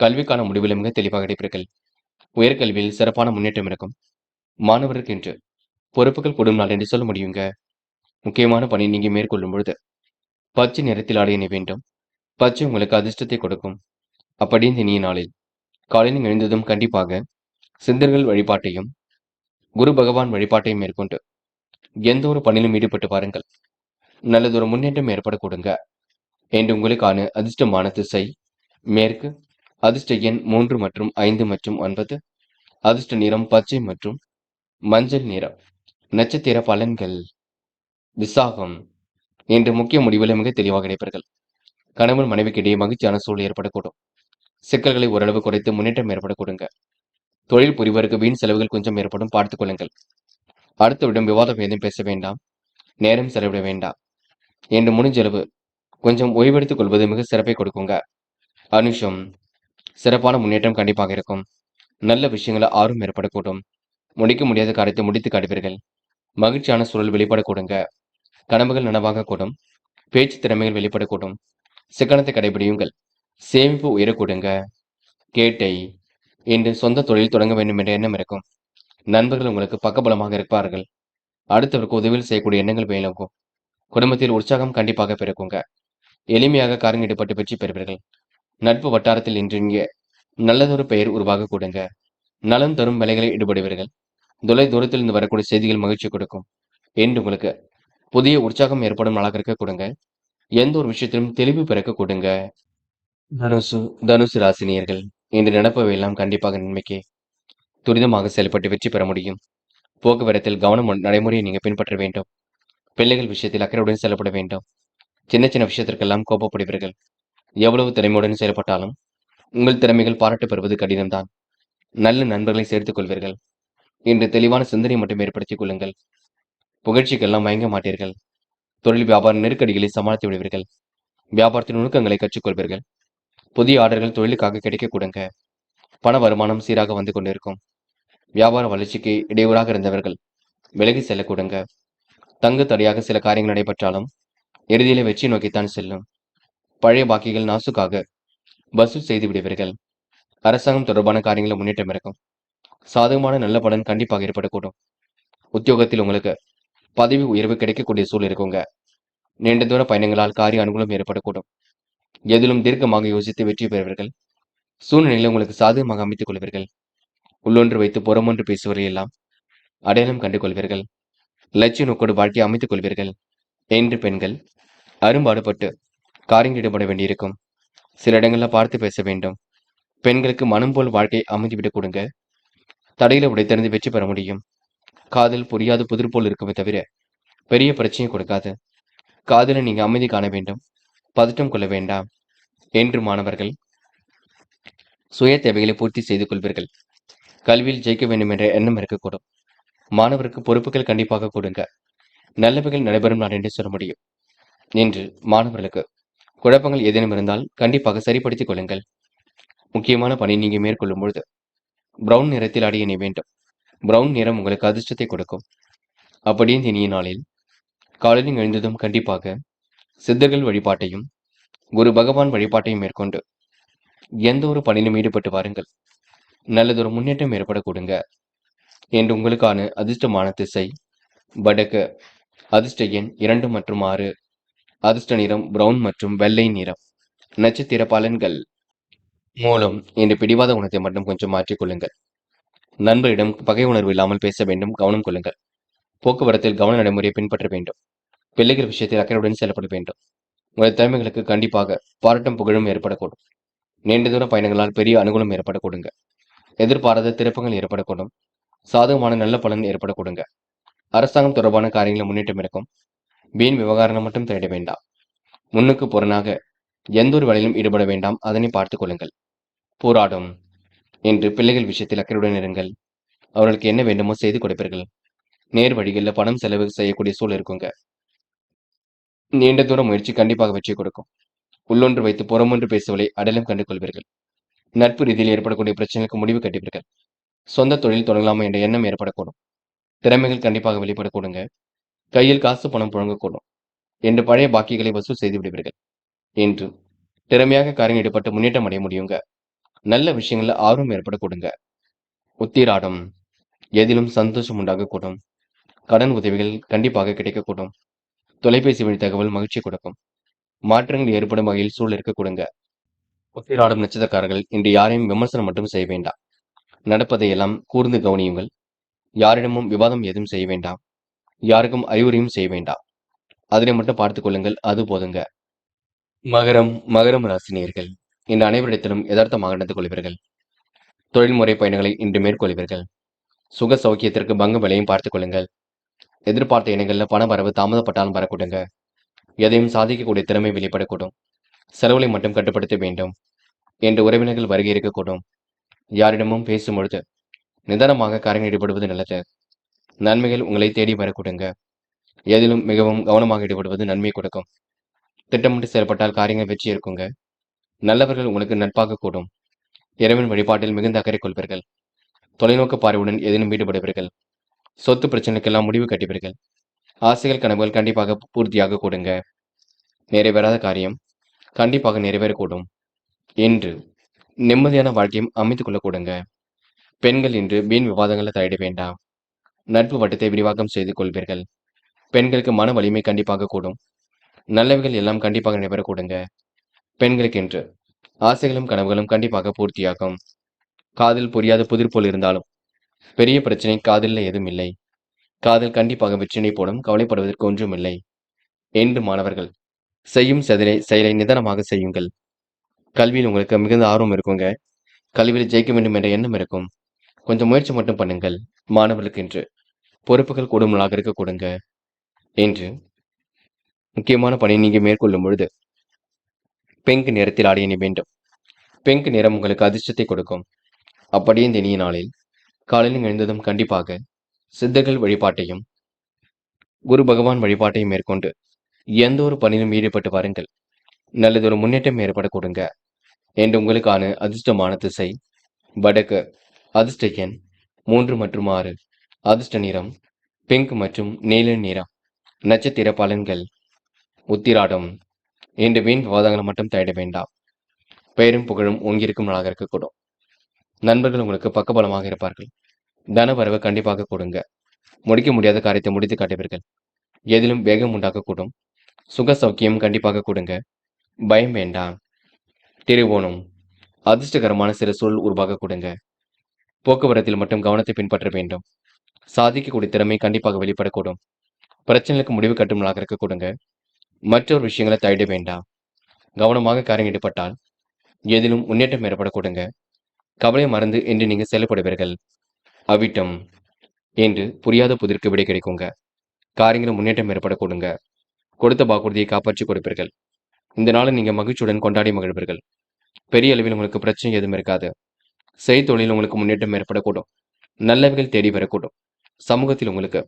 கல்விக்கான முடிவில் மிக தெளிவாக எடுப்பீர்கள். உயர்கல்வியில் சிறப்பான முன்னேற்றம் இருக்கும். மாணவருக்கு இன்று பொறுப்புகள் கூடும் நாள் என்று சொல்ல முடியுங்க. முக்கியமான பணி நீங்க மேற்கொள்ளும் பொழுது பச்சை நிறத்தில் ஆடை அணிய வேண்டும். பச்சை உங்களுக்கு அதிர்ஷ்டத்தை கொடுக்கும். அப்படி இந்த இனிய நாளில் காலையில் எழுந்ததும் கண்டிப்பாக சித்தர்கள் வழிபாட்டையும் குரு பகவான் வழிபாட்டையும் மேற்கொண்டு எந்த ஒரு பணியிலும் ஈடுபட்டு பாருங்கள். நல்லதொரு முன்னேற்றம் ஏற்பட கொடுங்க. என்று உங்களுக்கான அதிர்ஷ்டமான திசை மேற்கு. அதிர்ஷ்ட எண் 3 மற்றும் 5 மற்றும் 9. அதிர்ஷ்ட நிறம் பச்சை மற்றும் மஞ்சள் நிறம். நட்சத்திர பலன்கள். விசாகம். என்று முக்கிய முடிவுகளை மிக தெளிவாக கிடைப்பார்கள். கணவன் மனைவிக்கிடையே மகிழ்ச்சியான சூழல் ஏற்படக்கூடும். சிக்கல்களை ஓரளவு குறைத்து முன்னேற்றம் ஏற்பட கொடுங்க. தொழில் புரிவருக்கு வீண் செலவுகள் கொஞ்சம் ஏற்படும், பார்த்துக் கொள்ளுங்கள். அடுத்தவிடம் விவாதம் ஏதும் பேச வேண்டாம். நேரம் செலவிட வேண்டாம். என்று முடிஞ்சளவு கொஞ்சம் ஓய்வெடுத்துக் கொள்வது மிக சிறப்பை கொடுக்குங்க. அனுஷம். சிறப்பான முன்னேற்றம் கண்டிப்பாக இருக்கும். நல்ல விஷயங்களை ஆர்வம் ஏற்படக்கூடும். முடிக்க முடியாத காரியத்தை முடித்து காட்டுவீர்கள். மகிழ்ச்சியான சூழல் வெளிப்படக்கூடுங்க. கனவுகள் நனவாக கூடும். பேச்சு திறமைகள் வெளிப்படக்கூடும். சிக்கனத்தை கடைபிடியுங்கள். சேமிப்பு உயரக்கூடுங்க. கேட்டை. இன்று சொந்த தொழில் தொடங்க வேண்டும் என்ற எண்ணம் இருக்கும். நண்பர்கள் உங்களுக்கு பக்கபலமாக இருப்பார்கள். அடுத்தவருக்கு உதவியில் செய்யக்கூடிய எண்ணங்கள் மேலோங்கும். குடும்பத்தில் உற்சாகம் கண்டிப்பாக பிறக்குங்க. எளிமையாக காரியம் ஈடுபட்டு வெற்றி பெறுவீர்கள். நட்பு வட்டாரத்தில் இன்று இங்கே நல்லதொரு பெயர் உருவாக கூடுங்க. நலன் தரும் வேலைகளில் ஈடுபடுவீர்கள். தொலை தூரத்தில் இருந்து வரக்கூடிய செய்திகள் மகிழ்ச்சி கொடுக்கும். என்று உங்களுக்கு புதிய உற்சாகம் ஏற்படும் நாளாக இருக்க கொடுங்க. எந்த ஒரு விஷயத்திலும் தெளிவு பிறக்க கொடுங்க. தனுசு ராசினியர்கள் இன்று நடப்பவை எல்லாம் கண்டிப்பாக நன்மைக்கே. துரிதமாக செயல்பட்டு வெற்றி பெற முடியும். போக்குவரத்தில் கவனம் நடைமுறையை நீங்க பின்பற்ற வேண்டும். பிள்ளைகள் விஷயத்தில் அக்கறையுடன் செயல்பட வேண்டும். சின்ன சின்ன விஷயத்திற்கெல்லாம் கோபப்படுவீர்கள். எவ்வளவு திறமையுடன் செயல்பட்டாலும் உங்கள் திறமைகள் பாராட்டு பெறுவது கடினம்தான். நல்ல நண்பர்களை சேர்த்துக் கொள்வீர்கள். இன்று தெளிவான சிந்தனை மட்டும் ஏற்படுத்திக் கொள்ளுங்கள். புகழ்ச்சிக்கெல்லாம் மயங்க மாட்டீர்கள். தொழில் வியாபார நெருக்கடிகளை சமாளித்து விடுவீர்கள். வியாபாரத்தின் நுணுக்கங்களை கற்றுக்கொள்வீர்கள். புதிய ஆர்டர்கள் தொழிலுக்காக கிடைக்க கொடுங்க. பண வருமானம் சீராக வந்து கொண்டிருக்கும். வியாபார வளர்ச்சிக்கு இடையூறாக இருந்தவர்கள் விலகி செல்ல கொடுங்க. தங்கு தடையாக சில காரியங்கள் நடைபெற்றாலும் இறுதியில வெற்றி நோக்கித்தான் செல்லும். பழைய பாக்கிகள் நாசுக்காக வசூல் செய்து விடுவீர்கள். அரசாங்கம் தொடர்பான காரியங்களில் முன்னேற்றம் இருக்கும். சாதகமான நல்ல பலன் கண்டிப்பாக ஏற்படக்கூடும். உத்தியோகத்தில் உங்களுக்கு பதவி உயர்வு கிடைக்கக்கூடிய சூழல் இருக்குங்க. நீண்ட தூர பயணங்களால் காரிய அனுகூலம் ஏற்படக்கூடும். எதிலும் தீர்க்கமாக யோசித்து வெற்றி பெறுவீர்கள். சூழ்நிலையில் உங்களுக்கு சாதகமாக அமைத்துக் கொள்வீர்கள். உள்ளொன்று வைத்து புறமொன்று பேசுவதை எல்லாம் அடையாளம் கண்டு கொள்வீர்கள். லட்சிய நோக்கோடு வாழ்க்கையை அமைத்துக் கொள்வீர்கள். என்று பெண்கள் அரும்பாடுபட்டு காரியங்கள் ஈடுபட வேண்டியிருக்கும். சில இடங்களில் பார்த்து பேச வேண்டும். பெண்களுக்கு மனம் போல் வாழ்க்கை அமைந்துவிடக் கொடுங்க. தடையில உடைத்தறிந்து வெற்றி பெற முடியும். காதல் புரியாது புதிர் போல் இருக்குமே தவிர பெரிய பிரச்சனையை கொடுக்காது. காதலை நீங்க அமைதி காண வேண்டும். பதட்டம் கொள்ள வேண்டாம். என்று மாணவர்கள் சுய தேவைகளை பூர்த்தி செய்து கொள்வீர்கள். கல்வியில் ஜெயிக்க வேண்டும் என்ற எண்ணம் இருக்கக்கூடும். மாணவருக்கு பொறுப்புகள் கண்டிப்பாக கொடுங்க. நல்லவைகள் நடைபெறும் நாள் என்று சொல்ல முடியும். இன்று மாணவர்களுக்கு குழப்பங்கள் ஏதேனும் இருந்தால் கண்டிப்பாக சரிப்படுத்திக் கொள்ளுங்கள். முக்கியமான பணி நீங்க மேற்கொள்ளும் பொழுது பிரவுன் நிறத்தில் ஆடை அணிய வேண்டும். பிரவுன் நிறம் உங்களுக்கு அதிர்ஷ்டத்தை கொடுக்கும். அப்படியே இந்த இனிய நாளில் காலையில் எழுந்ததும் கண்டிப்பாக சித்தர்கள் வழிபாட்டையும் குரு பகவான் வழிபாட்டையும் மேற்கொண்டு எந்த ஒரு பணியிலும் ஈடுபட்டு வாருங்கள். நல்லதொரு முன்னேற்றம் ஏற்பட கொடுங்க. என்று உங்களுக்கான அதிர்ஷ்டமான திசை வடக்கு. அதிர்ஷ்ட எண் 2 மற்றும் 6. அதிர்ஷ்ட நிறம் பிரவுன் மற்றும் வெள்ளை நிறம். நட்சத்திர பலன்கள். மூலம் என்று பிடிவாத குணத்தை மட்டும் கொஞ்சம் மாற்றிக்கொள்ளுங்கள். நண்பரிடம் பகை உணர்வு இல்லாமல் பேச வேண்டும். கவனம் கொள்ளுங்கள். போக்குவரத்தில் கவன நடைமுறையை பின்பற்ற வேண்டும். பிள்ளைகள் விஷயத்தில் அக்கறையுடன் செயல்பட வேண்டும். உங்கள் திறமைகளுக்கு கண்டிப்பாக பாராட்டும் புகழும் ஏற்படக்கூடும். நீண்ட தூர பயணங்களால் பெரிய அனுகூலம் ஏற்படக்கூடுங்க. எதிர்பாராத திருப்பங்கள் ஏற்படக்கூடும். சாதகமான நல்ல பலன் ஏற்படக்கூடுங்க. அரசாங்கம் தொடர்பான காரியங்களில் முன்னேற்றம் இருக்கும். வீண் விவகாரம் மட்டும் தேட வேண்டாம். முன்னுக்கு புறனாக எந்த ஒரு வேலையிலும் ஈடுபட வேண்டாம். அதனை பார்த்துக் கொள்ளுங்கள். போராடும் என்று பிள்ளைகள் விஷயத்தில் அக்கறையுடன் இருங்கள். அவர்களுக்கு என்ன வேண்டுமோ செய்து கொடுப்பீர்கள். நேர் வழிகளில் பணம் செலவு செய்யக்கூடிய சூழல் இருக்குங்க. நீண்ட தூர முயற்சி கண்டிப்பாக வெற்றி கொடுக்கும். உள்ளொன்று வைத்து புறமொன்று பேசுவதை அடையாளம் கண்டு கொள்வீர்கள். நட்பு ரீதியில் ஏற்படக்கூடிய பிரச்சனைகளுக்கு முடிவு கட்டுவீர்கள். சொந்த தொழில் தொடங்கலாமா என்ற எண்ணம் ஏற்படக்கூடும். திறமைகள் கண்டிப்பாக வெளிப்படக்கூடுங்க. கையில் காசு பணம் புழங்கக்கூடும் என்று பழைய பாக்கிகளை வசூல் செய்து விடுவீர்கள். என்று திறமையாக காரியம் ஈடுபட்டு முன்னேற்றம் அடைய முடியுங்க. நல்ல விஷயங்கள்ல ஆர்வம் ஏற்படக்கூடுங்க. உத்திராடம் எதிலும் சந்தோஷம் உண்டாகக்கூடும். கடன் உதவிகள் கண்டிப்பாக கிடைக்கக்கூடும். தொலைபேசி வழி தகவல் மகிழ்ச்சி கொடுக்கும். மாற்றங்கள் ஏற்படும் வகையில் சூழல் இருக்கக்கூடுங்க. உத்திராடம் நட்சத்திரக்காரர்கள் இன்று யாரையும் விமர்சனம் மட்டும் செய்ய வேண்டாம். நடப்பதை எல்லாம் கூர்ந்து கவனியுங்கள். யாரிடமும் விவாதம் எதுவும் செய்ய வேண்டாம். யாருக்கும் அறிவுரையும் செய்ய வேண்டாம். அதனை மட்டும் பார்த்துக் கொள்ளுங்கள், அது போதுங்க. மகரம் ராசினியர்கள் இன்று அனைவரிடத்திலும் யதார்த்தமாக நடந்து கொள்வீர்கள். தொழில்முறை பயணங்களை இன்று மேற்கொள்வீர்கள். சுக சௌக்கியத்திற்கு பங்கு விலையும் பார்த்துக் கொள்ளுங்கள். எதிர்பார்த்த இனங்களில் பண வரவு தாமதப்பட்டாலும் வரக்கூடுங்க. எதையும் சாதிக்கக்கூடிய திறமை வெளிப்படக்கூடும். செலவுகளை மட்டும் கட்டுப்படுத்த வேண்டும் என்று உறவினர்கள் வருகை இருக்கக்கூடும். யாரிடமும் பேசும் பொழுது நிதானமாக காரியங்கள் ஈடுபடுவது நல்லது. நன்மைகள் உங்களை தேடி வரக்கூடுங்க. எதிலும் மிகவும் கவனமாக ஈடுபடுவது நன்மை கொடுக்கும். திட்டமிட்டு செயல்பட்டால் காரியங்கள் வெற்றி இருக்குங்க. நல்லவர்கள் உங்களுக்கு நட்பாக கூடும். இறைவன் வழிபாட்டில் மிகுந்த அக்கறை கொள்வீர்கள். தொலைநோக்கு பார்வையுடன் எதிலும் ஈடுபடுவீர்கள். சொத்து பிரச்சனைக்கெல்லாம் முடிவு கட்டுவீர்கள். ஆசைகள் கனவுகள் கண்டிப்பாக பூர்த்தியாக கூடுங்க. நிறைவேறாத காரியம் கண்டிப்பாக நிறைவேறக்கூடும் என்று நிம்மதியான வாழ்க்கையும் அமைத்துக் கொள்ளக்கூடுங்க. பெண்கள் இன்று வீண் விவாதங்களை தலையிட வேண்டாம். நட்பு வட்டத்தை விரிவாக்கம் செய்து கொள்வீர்கள். பெண்களுக்கு மன வலிமை கண்டிப்பாக கூடும். நல்லவைகள் எல்லாம் கண்டிப்பாக நிறைவேறக்கூடுங்க. பெண்களுக்கு என்று ஆசைகளும் கனவுகளும் கண்டிப்பாக பூர்த்தியாகும். காதில் புரியாத புதிர் போல் இருந்தாலும் பெரிய பிரச்சனை காதலில் எதுவும் இல்லை. காதல் கண்டிப்பாக வெற்றினை போடும், கவலைப்படுவதற்கு ஒன்றும் இல்லை என்று மாணவர்கள் செய்யும் செயலை நிதானமாக செய்யுங்கள். கல்வியில் உங்களுக்கு மிகுந்த ஆர்வம் இருக்குங்க. கல்வியில் ஜெயிக்க வேண்டும் என்ற எண்ணம் இருக்கும். கொஞ்சம் முயற்சி மட்டும் பண்ணுங்கள். மாணவர்களுக்கு என்று பொறுப்புகள் கூடுதலாக இருக்க கொடுங்க என்று முக்கியமான பணி நீங்க மேற்கொள்ளும் பொழுது பிங்க் நிறத்தில் ஆடைய நீ வேண்டும். பிங்க் நிறம் உங்களுக்கு அதிர்ஷ்டத்தை கொடுக்கும். அப்படியே இந்த இனிய நாளில் காலையில் எழுந்ததும் கண்டிப்பாக சித்தர்கள் வழிபாட்டையும் குரு பகவான் வழிபாட்டையும் மேற்கொண்டு எந்த ஒரு பணியிலும் ஈடுபட்டு வாருங்கள். நல்லதொரு முன்னேற்றம் ஏற்பட கொடுங்க என்று உங்களுக்கான அதிர்ஷ்டமான திசை வடக்கு. அதிர்ஷ்ட எண் 3 மற்றும் 6. அதிர்ஷ்ட நிறம் பிங்க் மற்றும் நீல நிறம். நட்சத்திர பலன்கள். உத்திராடம் இன்று வீண் விவாதங்களை மட்டும் தேட வேண்டாம். பெயரும் புகழும் ஓங்கியிருக்கும் நாளாக இருக்கக்கூடும். நண்பர்கள் உங்களுக்கு பக்கபலமாக இருப்பார்கள். தன வரவு கண்டிப்பாக கொடுங்க. முடிக்க முடியாத காரியத்தை முடித்து காட்டுவீர்கள். எதிலும் வேகம் உண்டாக்கக்கூடும். சுக சௌக்கியம் கண்டிப்பாக கொடுங்க. பயம் வேண்டாம். திருவோணம் அதிர்ஷ்டகரமான சில சூழல் உருவாக கொடுங்க. போக்குவரத்தில் மட்டும் கவனத்தை பின்பற்ற வேண்டும். சாதிக்கக்கூடிய திறமை கண்டிப்பாக வெளிப்படக்கூடும். பிரச்சனைகளுக்கு முடிவு கட்டும் நாளாக இருக்க கொடுங்க. மற்றொரு விஷயங்களை தவிட வேண்டாம். கவனமாக காரியம் ஈடுபட்டால் எதிலும் முன்னேற்றம் ஏற்பட கொடுங்க. கவலை மறந்து என்று நீங்க செயல்படுவீர்கள். அவிட்டம் என்று புரியாத புதிருக்கு விடை கிடைக்குங்க. காரியங்களும் முன்னேற்றம் ஏற்பட கொடுங்க. கொடுத்த வாக்குறுதியை காப்பாற்றி கொடுப்பீர்கள். இந்த நாளை நீங்க மகிழ்ச்சியுடன் கொண்டாடி மகிழ்வீர்கள். பெரிய அளவில் உங்களுக்கு பிரச்சனை எதுவும் இருக்காது. செய்தொழில் உங்களுக்கு முன்னேற்றம் ஏற்படக்கூடும். நல்லவைகள் தேடி வரக்கூடும். சமூகத்தில் உங்களுக்கு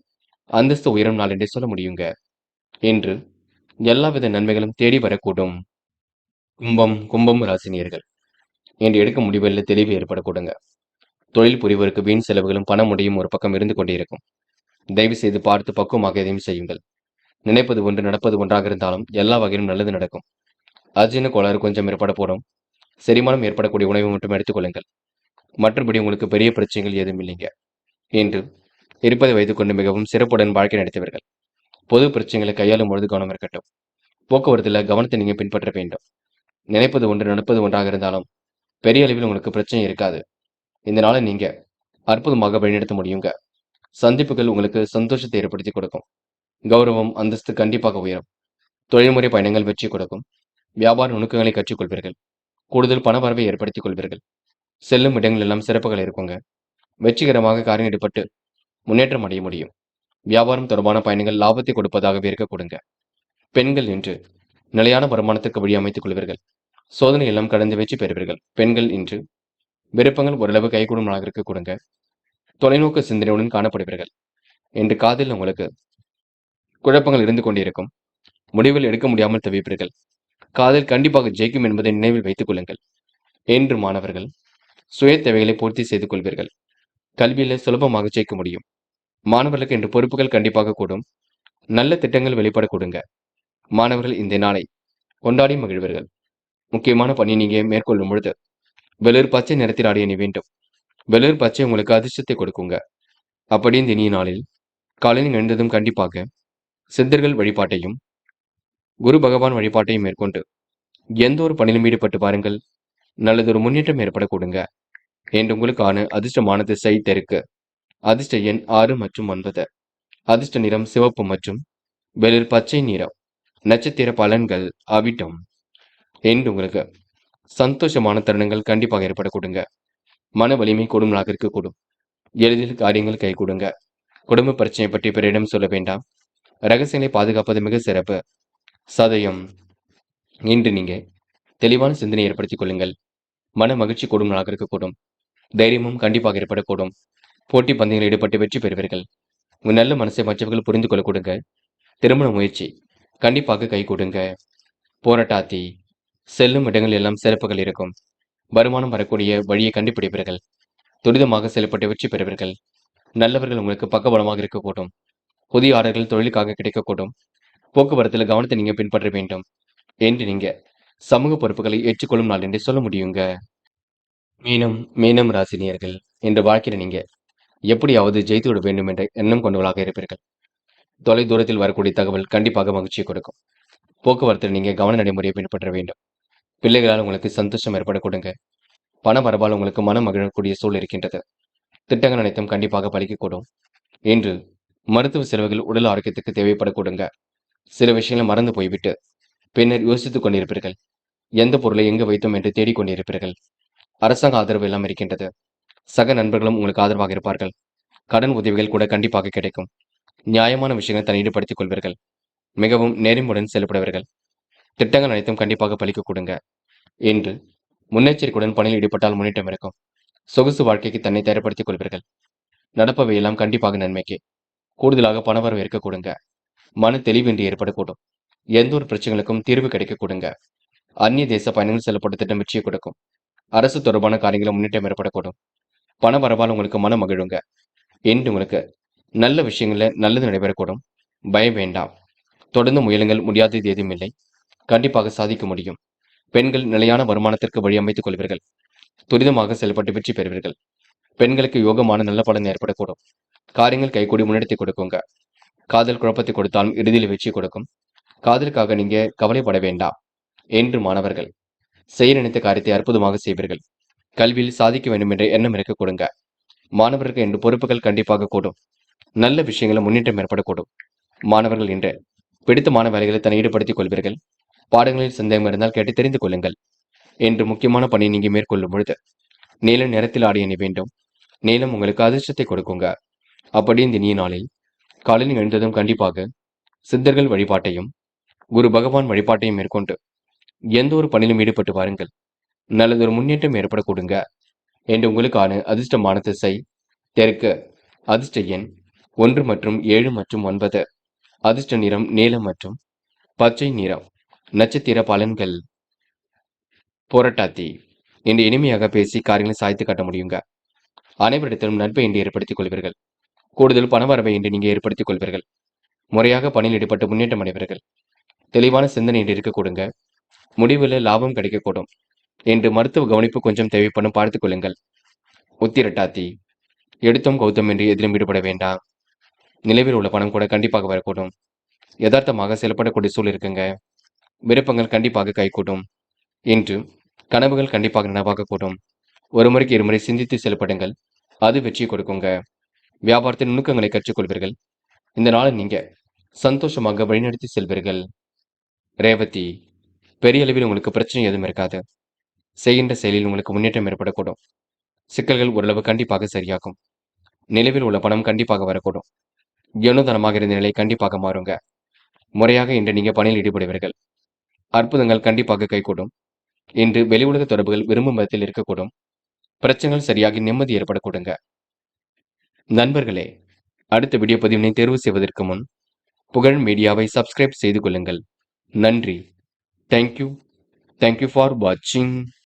அந்தஸ்து உயரும் நாள் என்றே சொல்ல முடியுங்க என்று எல்லாவித நன்மைகளும் தேடி வரக்கூடும். கும்பம் ராசினியர்கள் என்று எடுக்கும் முடிவுகளில் தெளிவு ஏற்படக்கூடுங்க. தொழில் புரிவோருக்கு வீண் செலவுகளும் பண முடியும் ஒரு பக்கம் இருந்து கொண்டே இருக்கும். தயவு செய்து பார்த்து பக்குவமாக எதையும் செய்யுங்கள். நினைப்பது ஒன்று நடப்பது ஒன்றாக இருந்தாலும் எல்லா வகையிலும் நல்லது நடக்கும். அஜீன கோளாறு கொஞ்சம் ஏற்பட போடும். செரிமானம் ஏற்படக்கூடிய உணவை மட்டும் எடுத்துக்கொள்ளுங்கள். மற்றபடி உங்களுக்கு பெரிய பிரச்சனைகள் எதுவும் இல்லைங்க என்று இருப்பதை வைத்துக்கொண்டு மிகவும் சிறப்புடன் வாழ்க்கை நடத்துவீர்கள். பொது பிரச்சனைகளை கையாளும் பொழுது கவனம் இருக்கட்டும். போக்குவரத்தில் கவனத்தை நீங்க பின்பற்ற வேண்டும். நினைப்பது ஒன்று நடப்பது ஒன்றாக இருந்தாலும் பெரிய அளவில் உங்களுக்கு பிரச்சனை இருக்காது. இந்த நாளை நீங்க அற்புதமாக வழிநடத்த முடியுங்க. சந்திப்புகள் உங்களுக்கு சந்தோஷத்தை ஏற்படுத்தி கொடுக்கும். கௌரவம் அந்தஸ்து கண்டிப்பாக உயரும். தொழில்முறை பயணங்கள் வெற்றி கொடுக்கும். வியாபார நுணுக்கங்களை கற்றுக்கொள்வீர்கள். கூடுதல் பண வரவை ஏற்படுத்திக் கொள்வீர்கள். செல்லும் இடங்கள் எல்லாம் சிறப்புகள் இருக்குங்க. வெற்றிகரமாக காரியம் ஈடுபட்டு முன்னேற்றம் அடைய முடியும். வியாபாரம் தொடர்பான பயணங்கள் லாபத்தை கொடுப்பதாகவே இருக்க கொடுங்க. பெண்கள் இன்று நிலையான வருமானத்திற்கு வழி அமைத்துக் கொள்வீர்கள். சோதனை எல்லாம் கடந்து வெற்றி பெறுவீர்கள். பெண்கள் இன்று விருப்பங்கள் ஓரளவு கைகூடும் நாளாக கொடுங்க. தொலைநோக்கு சிந்தனையுடன் காணப்படுவீர்கள். என்று காதில் உங்களுக்கு குழப்பங்கள் இருந்து கொண்டிருக்கும். முடிவில் எடுக்க முடியாமல் தவிப்பீர்கள். காதல் கண்டிப்பாக ஜெயிக்கும் என்பதை நினைவில் வைத்துக் கொள்ளுங்கள். என்று மாணவர்கள் சுய தேவைகளை பூர்த்தி செய்து கொள்வீர்கள். கல்வியில சுலபமாக ஜெயிக்க முடியும். மாணவர்களுக்கு இன்று பொறுப்புகள் கண்டிப்பாக கூடும். நல்ல திட்டங்கள் வெளிப்பட கொடுங்க. மாணவர்கள் இந்த நாளை கொண்டாடி மகிழ்வீர்கள். முக்கியமான பணி நீங்க மேற்கொள்ளும் பொழுது வெளிர் பச்சை நிறத்தில் ஆடிய அணி வேண்டும். வெளிர் பச்சை உங்களுக்கு அதிர்ஷ்டத்தை கொடுக்குங்க. அப்படி இந்த இனிய நாளில் காலையில் எழுந்ததும் கண்டிப்பாக சித்தர்கள் வழிபாட்டையும் குரு பகவான் வழிபாட்டையும் மேற்கொண்டு எந்த ஒரு பணியிலும் ஈடுபட்டு பாருங்கள். நல்லதொரு முன்னேற்றம் ஏற்பட கொடுங்க. என்று உங்களுக்கான அதிர்ஷ்டமான திசை தெற்கு. அதிர்ஷ்ட எண் 6 மற்றும் 9. அதிர்ஷ்ட நிறம் சிவப்பு மற்றும் வெளிர் பச்சை நிறம். நட்சத்திர பலன்கள் அவிட்டம். என்று உங்களுக்கு சந்தோஷமான தருணங்கள் கண்டிப்பாக ஏற்பட கொடுங்க. மன வலிமை கூடும் நாளாக இருக்கக்கூடும். எளிதில் காரியங்கள் கை கொடுங்க. குடும்ப பிரச்சனை பற்றி பிறரிடம் சொல்ல வேண்டாம். ரகசியங்களை பாதுகாப்பது மிக சிறப்பு. சதயம். இன்று நீங்க தெளிவான சிந்தனை ஏற்படுத்திக் கொள்ளுங்கள். மன மகிழ்ச்சி கூடும் நாளாக இருக்கக்கூடும். தைரியமும் கண்டிப்பாக ஏற்படக்கூடும். போட்டி பந்தயங்களில் ஈடுபட்டு வெற்றி பெறுவீர்கள். உங்க நல்ல மனசை மற்றவர்கள் புரிந்து கொள்ள கொடுங்க. திருமண முயற்சி கண்டிப்பாக கை கொடுங்க. போராட்டாத்தி செல்லும் இடங்கள் எல்லாம் சிறப்புகள் இருக்கும். வருமானம் வரக்கூடிய வழியை கண்டுபிடிப்பீர்கள். துரிதமாக செயல்பட்டு வெற்றி பெறுவீர்கள். நல்லவர்கள் உங்களுக்கு பக்கபலமாக இருக்கக்கூடும். புதிய ஆர்டர்கள் தொழிலுக்காக கிடைக்கக்கூடும். போக்குவரத்தில் கவனத்தை நீங்க பின்பற்ற வேண்டும். என்று நீங்க சமூக பொறுப்புகளை ஏற்றுக்கொள்ளும் நாள் என்று சொல்ல முடியுங்க. மீனம் ராசினியர்கள் என்ற வாழ்க்கையில நீங்க எப்படியாவது ஜெயித்து விட வேண்டும் என்ற எண்ணம் கொண்டவர்களாக இருப்பீர்கள். தொலை தூரத்தில் வரக்கூடிய தகவல் கண்டிப்பாக மகிழ்ச்சியை கொடுக்கும். போக்குவரத்தில் நீங்க கவன நடைமுறையை பின்பற்ற வேண்டும். பிள்ளைகளால் உங்களுக்கு சந்தோஷம் ஏற்பட கொடுங்க. பண வரவால் உங்களுக்கு மனம் மகிழக்கூடிய சூழல் இருக்கின்றது. திட்டங்கள் அனைத்தும் கண்டிப்பாக பலிக்கக்கூடும். என்று மருத்துவ செலவுகள் உடல் ஆரோக்கியத்துக்கு தேவைப்பட கொடுங்க. சில விஷயங்களை மறந்து போய்விட்டு பின்னர் யோசித்துக் கொண்டிருப்பீர்கள். எந்த பொருளை எங்கு வைத்தோம் என்று தேடிக்கொண்டிருப்பீர்கள். அரசாங்க ஆதரவு எல்லாம் இருக்கின்றது. சக நண்பர்களும் உங்களுக்கு ஆதரவாக இருப்பார்கள். கடன் உதவிகள் கூட கண்டிப்பாக கிடைக்கும். நியாயமான விஷயங்களை தன் ஈடுபடுத்திக் கொள்வீர்கள். மிகவும் நேர்மையுடன் செயல்படுவீர்கள். திட்டங்கள் அனைத்தும் கண்டிப்பாக பலிக்க கொடுங்க. என்று முன்னெச்சரிக்கையுடன் பணியில் ஈடுபட்டால் முன்னேற்றம் இருக்கும். சொகுசு வாழ்க்கைக்கு தன்னை தயார்படுத்திக் கொள்வீர்கள். நடப்பவை எல்லாம் கண்டிப்பாக நன்மைக்கு. கூடுதலாக பணவரவு இருக்க கொடுங்க. மன தெளிவின்றி ஏற்படக்கூடும். எந்த ஒரு பிரச்சனைகளுக்கும் தீர்வு கிடைக்க கொடுங்க. அந்நிய தேச பயணங்கள் செல்லப்பட்ட திட்டம் வெற்றியை கொடுக்கும். அரசு தொடர்பான காரியங்களும் முன்னேற்றம் ஏற்படக்கூடும். பண வரவால் உங்களுக்கு மனம் மகிழுங்க. என்று உங்களுக்கு நல்ல விஷயங்கள்ல நல்லது நடைபெறக்கூடும். பயம் வேண்டாம். தொடர்ந்து முயலுங்கள். முடியாதது எதுவும் இல்லை. கண்டிப்பாக சாதிக்க முடியும். பெண்கள் நிலையான வருமானத்திற்கு வழி அமைத்துக் கொள்வீர்கள். துரிதமாக செயல்பட்டு வெற்றி பெறுவீர்கள். பெண்களுக்கு யோகமான நல்ல பலன் ஏற்படக்கூடும். காரியங்கள் கைகூடி முன்னெடுத்து கொடுக்குங்க. காதல் குழப்பத்தை கொடுத்தாலும் இறுதியில் வெற்றி கொடுக்கும். காதலுக்காக நீங்க கவலைப்பட வேண்டாம். என்று மாணவர்கள் செய்ய நினைத்த காரியத்தை அற்புதமாக செய்வீர்கள். கல்வியில் சாதிக்க வேண்டும் என்ற எண்ணம் இருக்க கொடுங்க. மாணவர்களுக்கு என்று பொறுப்புகள் கண்டிப்பாக கூடும். நல்ல விஷயங்களும் முன்னேற்றம் ஏற்படக்கூடும். மாணவர்கள் இன்று பிடித்தமான வேலைகளை தன்னை ஈடுபடுத்திக் கொள்வீர்கள். பாடங்களில் சந்தேகம் இருந்தால் கேட்டு தெரிந்து கொள்ளுங்கள். என்று முக்கியமான பணி நீங்க மேற்கொள்ளும் பொழுது நீல நிறத்தில் ஆடிய அணி வேண்டும். நீலம் உங்களுக்கு அதிர்ஷ்டத்தை கொடுக்குங்க. அப்படி இந்த இனிய நாளில் காலையில் எழுந்ததும் கண்டிப்பாக சித்தர்கள் வழிபாட்டையும் குரு பகவான் வழிபாட்டையும் மேற்கொண்டு எந்த ஒரு பணியிலும் ஈடுபட்டு வாருங்கள். நல்லதொரு முன்னேற்றம் ஏற்பட கொடுங்க. என்று உங்களுக்கான அதிர்ஷ்டமான திசை தெற்கு. அதிர்ஷ்ட எண் 1 மற்றும் 7 மற்றும் 9. அதிர்ஷ்ட நிறம் நீலம் மற்றும் பச்சை நிறம். நட்சத்திர பலன்கள் புரட்டாத்தி. என்று இனிமையாக பேசி காரியங்களை சாய்த்து காட்ட முடியுங்க. அனைவரிடத்திலும் நட்பை இன்று ஏற்படுத்திக் கொள்வீர்கள். கூடுதல் பணவரவை இன்று நீங்க ஏற்படுத்திக் கொள்வீர்கள். முறையாக பணியில் ஈடுபட்டு முன்னேற்றம் அடைவீர்கள். தெளிவான சிந்தனை இன்று இருக்க கொடுங்க. முடிவில் லாபம் கிடைக்கக்கூடும். என்று மருத்துவ கவனிப்பு கொஞ்சம் தேவைப்படும் பார்த்துக் கொள்ளுங்கள். உத்திரட்டாத்தி. எடுத்தோம் கௌத்தம் என்று எதிலும் ஈடுபட வேண்டாம். நிலவில் உள்ள பணம் கூட கண்டிப்பாக வரக்கூடும். யதார்த்தமாக செயல்படக்கூடிய சூழல் இருக்குங்க. விருப்பங்கள் கண்டிப்பாக கைகூடும். இன்று கனவுகள் கண்டிப்பாக நனவாகக்கூடும். ஒரு முறைக்கு இருமுறை சிந்தித்து செயல்படுங்கள். அது வெற்றியை கொடுக்குங்க. வியாபாரத்தின் நுணுக்கங்களை கற்றுக்கொள்வீர்கள். இந்த நாளை நீங்க சந்தோஷமாக வழிநடத்தி செல்வீர்கள். ரேவதி. பெரிய அளவில் உங்களுக்கு பிரச்சனை எதுவும் இருக்காது. செய்கின்ற செயலில் உங்களுக்கு முன்னேற்றம் ஏற்படக்கூடும். சிக்கல்கள் ஓரளவு கண்டிப்பாக சரியாகும். நிலவில் உள்ள பணம் கண்டிப்பாக வரக்கூடும். எண்ணுதனமாக இருந்த நிலை கண்டிப்பாக மாறுங்க. முறையாக இன்று நீங்க பணியில் ஈடுபடுவீர்கள். அற்புதங்கள் கண்டிப்பாக கைகூடும். இன்று வெளி உலக தொடர்புகள் விரும்பும் விதத்தில் இருக்கக்கூடும். பிரச்சனைகள் சரியாகி நிம்மதி ஏற்பட கொடுங்க. நண்பர்களே, அடுத்த வீடியோ பதிவினை தேர்வு செய்வதற்கு முன் புகழ் மீடியாவை சப்ஸ்கிரைப் செய்து கொள்ளுங்கள். நன்றி. தேங்க்யூ ஃபார் வாட்சிங்.